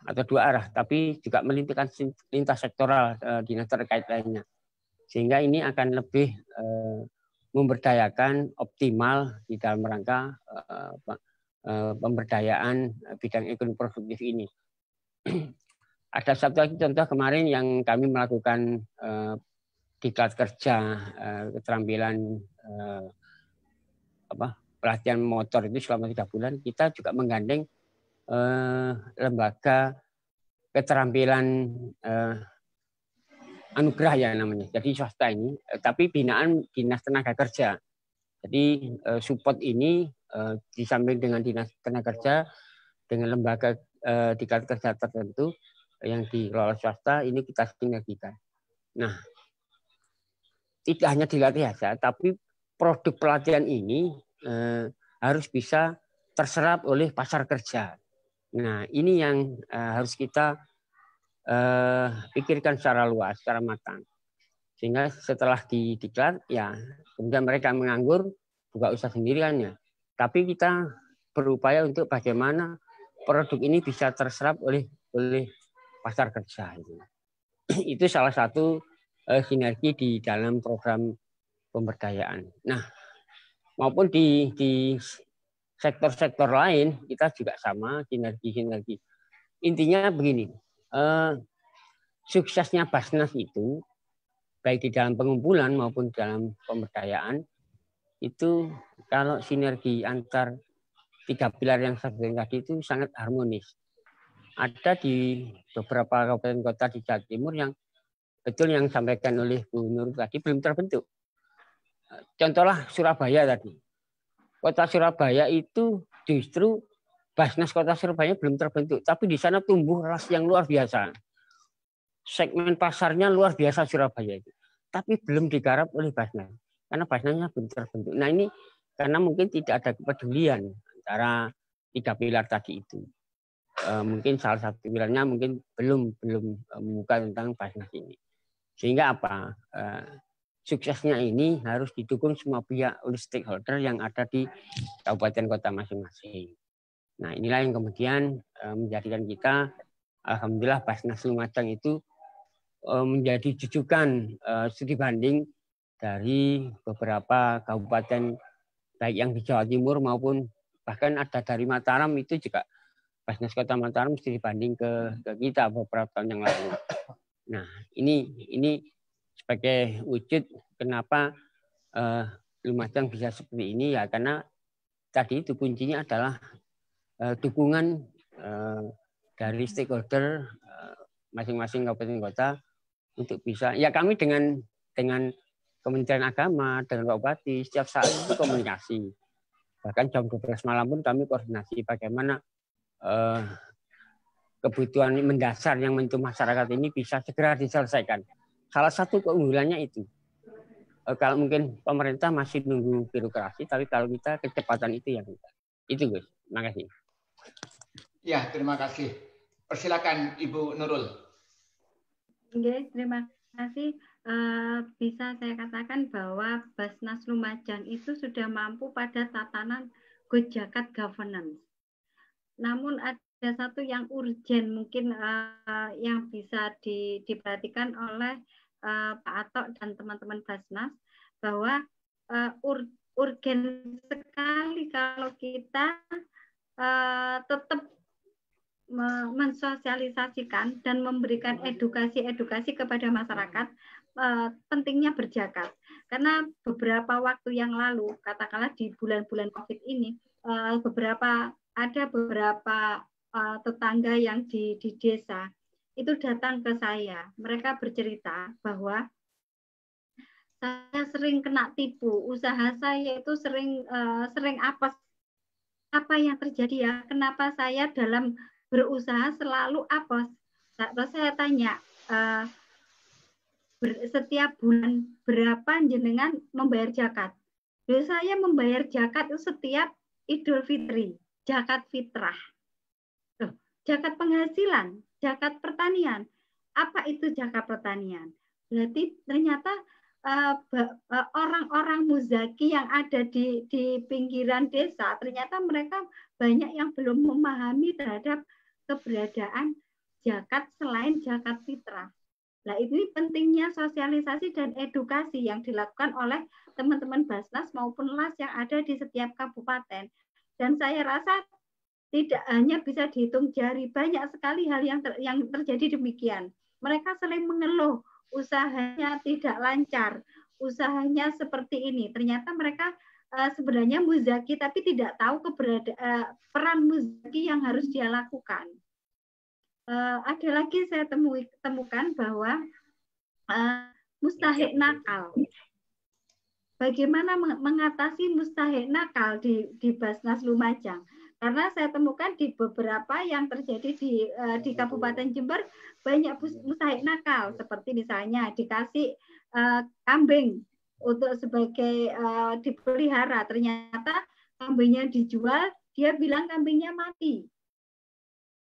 atau dua arah, tapi juga melintas sektoral dinas terkait lainnya. Sehingga ini akan lebih memberdayakan optimal di dalam rangka pemberdayaan bidang ekonomi produktif ini. Ada satu lagi contoh kemarin yang kami melakukan diklat kerja keterampilan pelatihan motor itu selama 3 bulan. Kita juga menggandeng lembaga keterampilan anugerah ya namanya. Jadi swasta ini, tapi binaan Dinas Tenaga Kerja. Jadi support ini disamping dengan Dinas Tenaga Kerja dengan lembaga diklat kerja tertentu yang dikelola swasta ini kita sinergikan. Nah, tidak hanya dilatih saja, tapi produk pelatihan ini harus bisa terserap oleh pasar kerja. Nah, ini yang harus kita pikirkan secara luas, secara matang. Sehingga setelah diklat, ya kemudian mereka menganggur, buka usaha sendiriannya. Tapi kita berupaya untuk bagaimana produk ini bisa terserap oleh pasar kerja. Itu salah satu sinergi di dalam program pemberdayaan. Nah, maupun di sektor-sektor lain kita juga sama sinergi. Intinya begini, suksesnya Basnas itu baik di dalam pengumpulan maupun dalam pemberdayaan itu kalau sinergi antar 3 pilar yang saya sebutkan tadi itu sangat harmonis. Ada di beberapa kabupaten kota di Jawa Timur yang betul yang disampaikan oleh Bu Nur tadi belum terbentuk. Contohlah Surabaya tadi. Kota Surabaya itu justru Basnas Kota Surabaya belum terbentuk, tapi di sana tumbuh ras yang luar biasa. Segmen pasarnya luar biasa Surabaya itu. Tapi belum digarap oleh Basnas. Karena Basnasnya belum terbentuk. Nah ini karena mungkin tidak ada kepedulian antara 3 pilar tadi itu. Mungkin salah satu pilarnya mungkin belum membuka tentang Basnas ini. Sehingga apa? Suksesnya ini harus didukung semua pihak oleh stakeholder yang ada di kabupaten kota masing-masing. Nah inilah yang kemudian menjadikan kita, alhamdulillah Basnas Lumajang itu menjadi jujukan studi banding dari beberapa kabupaten baik yang di Jawa Timur maupun bahkan ada dari Mataram itu juga Basnas Kota Mataram studi banding ke kita beberapa tahun yang lalu. Nah ini sebagai wujud kenapa Lumajang bisa seperti ini ya karena tadi itu kuncinya adalah dukungan dari stakeholder masing-masing kabupaten kota untuk bisa ya kami dengan Kementerian Agama dengan Pak Bupati setiap saat itu komunikasi. Bahkan jam 12 malam pun kami koordinasi bagaimana kebutuhan mendasar yang menyentuh masyarakat ini bisa segera diselesaikan. Salah satu keunggulannya itu. Kalau mungkin pemerintah masih nunggu birokrasi, tapi kalau kita kecepatan itu yang kita. Itu Gus. Terima kasih. Ya, terima kasih. Persilakan Ibu Nurul. Oke, terima kasih. Bisa saya katakan bahwa Basnas Lumajang itu sudah mampu pada tatanan Good Jakarta Governance. Namun ada satu yang urgen mungkin yang bisa diperhatikan oleh Pak Atok dan teman-teman Basnas bahwa urgen sekali kalau kita tetap mensosialisasikan dan memberikan edukasi kepada masyarakat pentingnya berzakat. Karena beberapa waktu yang lalu, katakanlah di bulan-bulan COVID ini, ada beberapa tetangga yang di desa itu datang ke saya. Mereka bercerita bahwa saya sering kena tipu, usaha saya itu sering apa yang terjadi ya? Kenapa saya dalam berusaha selalu apa? Terus saya tanya, setiap bulan berapa jenengan membayar zakat? Saya membayar zakat itu setiap Idul Fitri, zakat fitrah. Zakat penghasilan, zakat pertanian. Apa itu zakat pertanian? Berarti ternyata orang-orang muzaki yang ada di pinggiran desa, ternyata mereka banyak yang belum memahami terhadap keberadaan zakat selain zakat fitrah. Nah, ini pentingnya sosialisasi dan edukasi yang dilakukan oleh teman-teman Basnas maupun LAS yang ada di setiap kabupaten. Dan saya rasa tidak hanya bisa dihitung jari, banyak sekali hal yang terjadi demikian. Mereka saling mengeluh, usahanya tidak lancar, usahanya seperti ini. Ternyata mereka sebenarnya muzaki, tapi tidak tahu peran muzaki yang harus dia lakukan. Ada lagi saya temukan bahwa mustahik nakal. Bagaimana mengatasi mustahik nakal di Basnas Lumajang? Karena saya temukan di beberapa yang terjadi di Kabupaten Jember banyak mustahik nakal, seperti misalnya dikasih kambing untuk sebagai dipelihara, ternyata kambingnya dijual, dia bilang kambingnya mati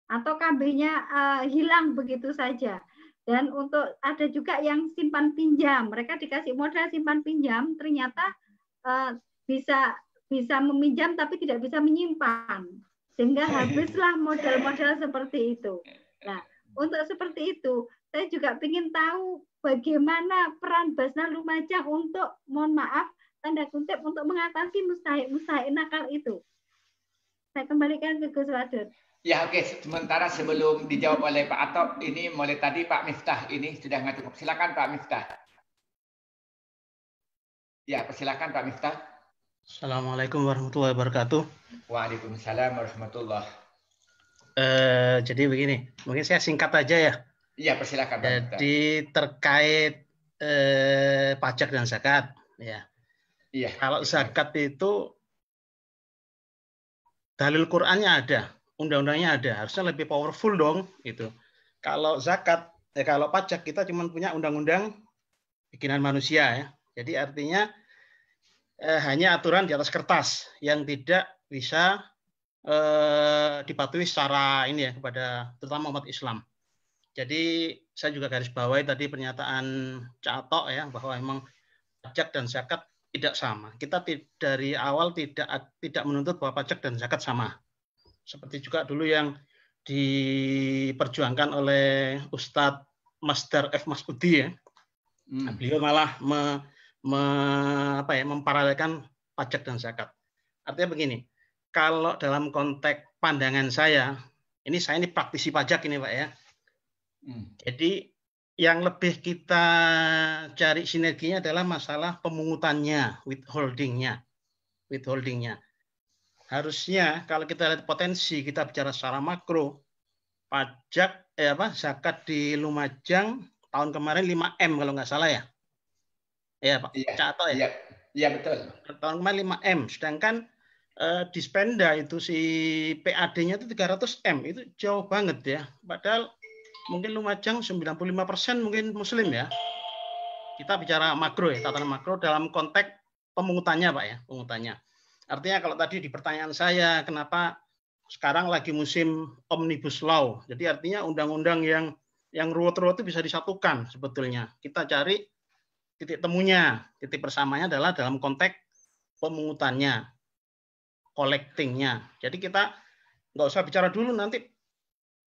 atau kambingnya hilang begitu saja. Dan untuk ada juga yang simpan pinjam, mereka dikasih modal simpan pinjam, ternyata bisa meminjam tapi tidak bisa menyimpan, sehingga habislah modal-modal seperti itu. Nah, untuk seperti itu, saya juga ingin tahu bagaimana peran Basnas Lumajang untuk, mohon maaf, tanda kutip, untuk mengatasi mustahik nakal itu. Saya kembalikan ke Gus Wadud. Ya, oke. Sementara sebelum dijawab oleh Pak Atop, ini mulai tadi Pak Miftah ini sudah ngatur. Silakan Pak Miftah. Ya, persilakan Pak Miftah. Assalamualaikum warahmatullahi wabarakatuh. Waalaikumsalam warahmatullahi. Jadi begini, mungkin saya singkat aja ya. Iya, persilakan Pak Miftah. Jadi terkait pajak dan zakat, ya. Iya. Kalau zakat itu dalil Qur'annya ada. Undang-undangnya ada, harusnya lebih powerful dong gitu. Kalau zakat, kalau pajak kita cuma punya undang-undang bikinan manusia ya. Jadi artinya hanya aturan di atas kertas yang tidak bisa dipatuhi secara ini ya kepada terutama umat Islam. Jadi saya juga garis bawahi tadi pernyataan Cak Atok ya bahwa memang pajak dan zakat tidak sama. Kita dari awal tidak menuntut bahwa pajak dan zakat sama. Seperti juga dulu yang diperjuangkan oleh Ustadz Masdar F. Masudi ya. Beliau malah memparalelkan pajak dan zakat. Artinya begini, kalau dalam konteks pandangan saya ini praktisi pajak ini Pak ya. Jadi yang lebih kita cari sinerginya adalah masalah pemungutannya, withholdingnya. Harusnya kalau kita lihat potensi, kita bicara secara makro, pajak zakat di Lumajang tahun kemarin 5M kalau nggak salah ya. Ya Pak, Cak Atok ya? Iya betul. Tahun kemarin 5M, sedangkan di Spenda itu si PAD-nya itu 300M, itu jauh banget ya. Padahal mungkin Lumajang 95% mungkin Muslim ya. Kita bicara makro ya, tatanan makro dalam konteks pemungutannya Pak ya, pemungutannya. Artinya kalau tadi di pertanyaan saya, kenapa sekarang lagi musim Omnibus Law, jadi artinya undang-undang yang ruwet-ruwet itu bisa disatukan sebetulnya. Kita cari titik temunya, titik persamanya adalah dalam konteks pemungutannya, collectingnya. Jadi kita nggak usah bicara dulu nanti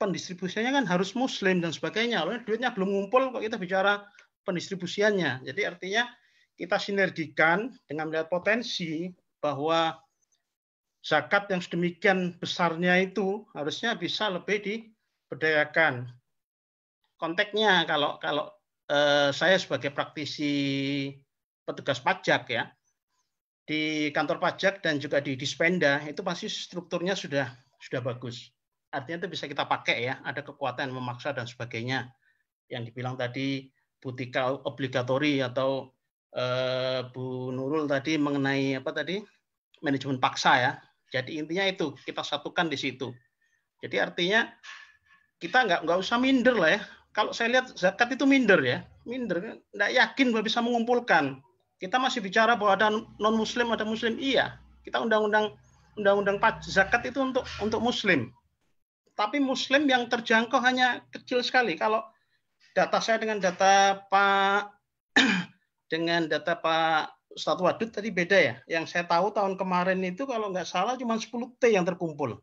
pendistribusiannya kan harus Muslim dan sebagainya. Lalu duitnya belum ngumpul kok kita bicara pendistribusiannya. Jadi artinya kita sinergikan dengan melihat potensi bahwa zakat yang sedemikian besarnya itu harusnya bisa lebih diberdayakan. Konteksnya kalau saya sebagai praktisi petugas pajak ya, di kantor pajak dan juga di Dispenda itu pasti strukturnya sudah bagus. artinya itu bisa kita pakai ya, ada kekuatan memaksa dan sebagainya. Yang dibilang tadi Butika obligatori atau Bu Nurul tadi mengenai apa tadi manajemen paksa ya. Jadi intinya itu kita satukan di situ. Jadi artinya kita nggak usah minder lah ya. Kalau saya lihat zakat itu minder ya, minder, nggak yakin bahwa bisa mengumpulkan. Kita masih bicara bahwa ada non Muslim, ada Muslim, iya. Kita undang-undang zakat itu untuk Muslim. Tapi Muslim yang terjangkau hanya kecil sekali. Kalau data saya dengan data Pak Ustadz Wadud tadi beda ya. Yang saya tahu tahun kemarin itu kalau nggak salah cuma 10 T yang terkumpul.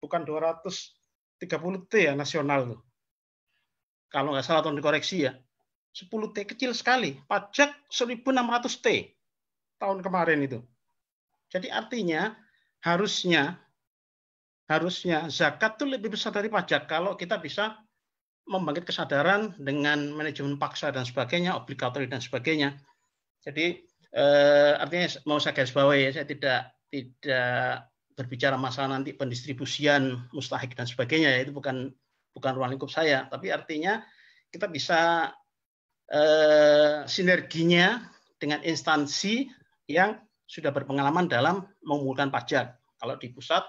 Bukan 230 T ya nasional. Kalau nggak salah, tolong dikoreksi ya. 10 T kecil sekali. Pajak 1.600 T tahun kemarin itu. Jadi artinya harusnya zakat itu lebih besar dari pajak kalau kita bisa membangkit kesadaran dengan manajemen paksa dan sebagainya, obligatori dan sebagainya. Jadi artinya mau saya garis bawahi ya, saya tidak berbicara masalah nanti pendistribusian mustahik dan sebagainya ya, itu bukan ruang lingkup saya, tapi artinya kita bisa sinerginya dengan instansi yang sudah berpengalaman dalam mengumpulkan pajak. Kalau di pusat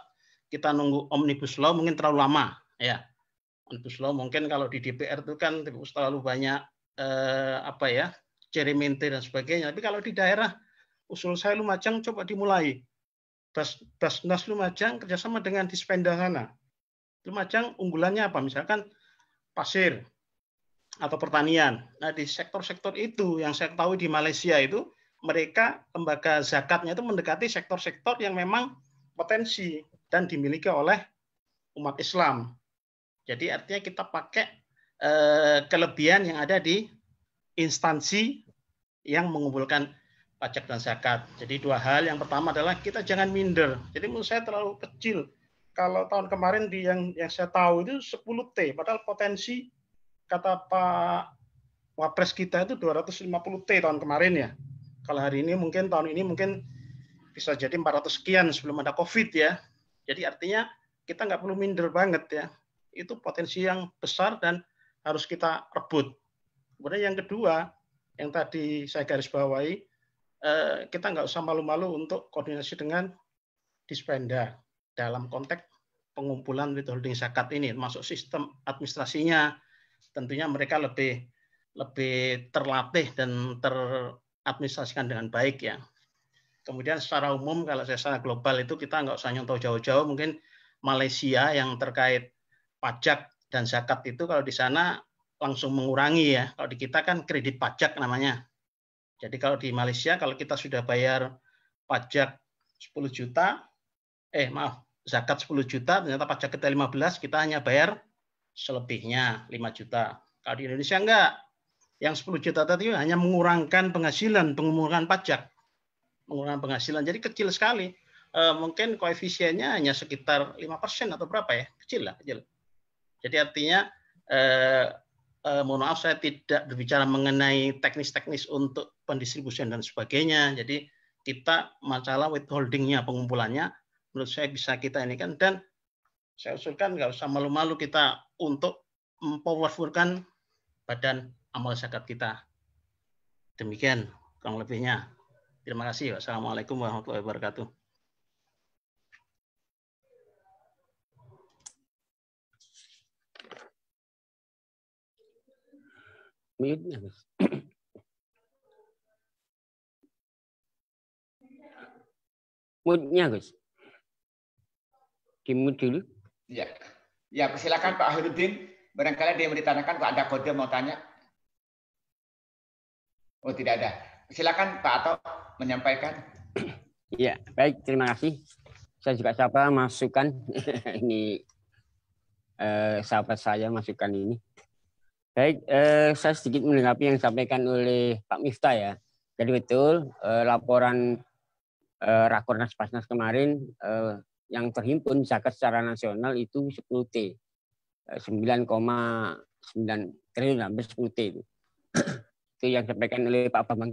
kita nunggu omnibus law mungkin terlalu lama ya. Omnibus law mungkin kalau di DPR itu kan terlalu banyak cerementer dan sebagainya. Tapi kalau di daerah, usul saya Lumajang coba dimulai. Basnas Lumajang kerjasama dengan Dispenda sana. Lumajang unggulannya apa? Misalkan pasir atau pertanian. Nah di sektor-sektor itu yang saya tahu di Malaysia itu mereka lembaga zakatnya itu mendekati sektor-sektor yang memang potensi dan dimiliki oleh umat Islam. Jadi artinya kita pakai kelebihan yang ada di instansi yang mengumpulkan pajak dan zakat. Jadi dua hal. Yang pertama adalah kita jangan minder. Jadi menurut saya terlalu kecil. Kalau tahun kemarin yang saya tahu itu 10 T. Padahal potensi kata Pak Wapres kita itu 250 T tahun kemarin ya. Kalau tahun ini mungkin bisa jadi 400 sekian sebelum ada COVID ya. Jadi artinya kita nggak perlu minder banget ya. Itu potensi yang besar dan harus kita rebut. Kemudian yang kedua, yang tadi saya garis bawahi, kita nggak usah malu-malu untuk koordinasi dengan Dispenda dalam konteks pengumpulan withholding zakat ini, termasuk sistem administrasinya. Tentunya mereka lebih terlatih dan teradministrasikan dengan baik ya. Kemudian secara umum kalau saya secara global itu kita nggak usah nyontoh jauh-jauh, mungkin Malaysia yang terkait pajak dan zakat itu kalau di sana langsung mengurangi ya. Kalau di kita kan kredit pajak namanya. Jadi kalau di Malaysia kalau kita sudah bayar pajak 10 juta, zakat 10 juta, ternyata pajak kita 15, kita hanya bayar selebihnya 5 juta. Kalau di Indonesia enggak. Yang 10 juta tadi hanya mengurangkan penghasilan, pengurangan pajak. Mengurangan penghasilan. Jadi kecil sekali. Mungkin koefisiennya hanya sekitar 5% atau berapa ya? Kecil lah, kecil. Jadi artinya mohon maaf saya tidak berbicara mengenai teknis-teknis untuk pendistribusian dan sebagainya. Jadi kita masalah withholding-nya, pengumpulannya menurut saya bisa kita ini kan, dan saya usulkan nggak usah malu-malu kita untuk mempowerfulkan badan amal zakat kita. Demikian kurang lebihnya. Terima kasih. Wassalamualaikum warahmatullahi wabarakatuh. Mute-nya, Gus. Mute-nya, Gus. Di-mute dulu. Ya. Ya, silakan Pak Akhirudin. Barangkali ada yang ditanyakan, Pak ada kode mau tanya. Oh, tidak ada. Silakan Pak Ato menyampaikan. Ya, baik, terima kasih. Saya juga sapa masukan ini sahabat saya masukan ini. Baik, saya sedikit menanggapi yang disampaikan oleh Pak Miftah ya. Jadi betul laporan Rakornas Basnas kemarin yang terhimpun zakat secara nasional itu 10 T. 9,9 triliun hampir 10 T itu. Itu yang disampaikan oleh Pak Bambang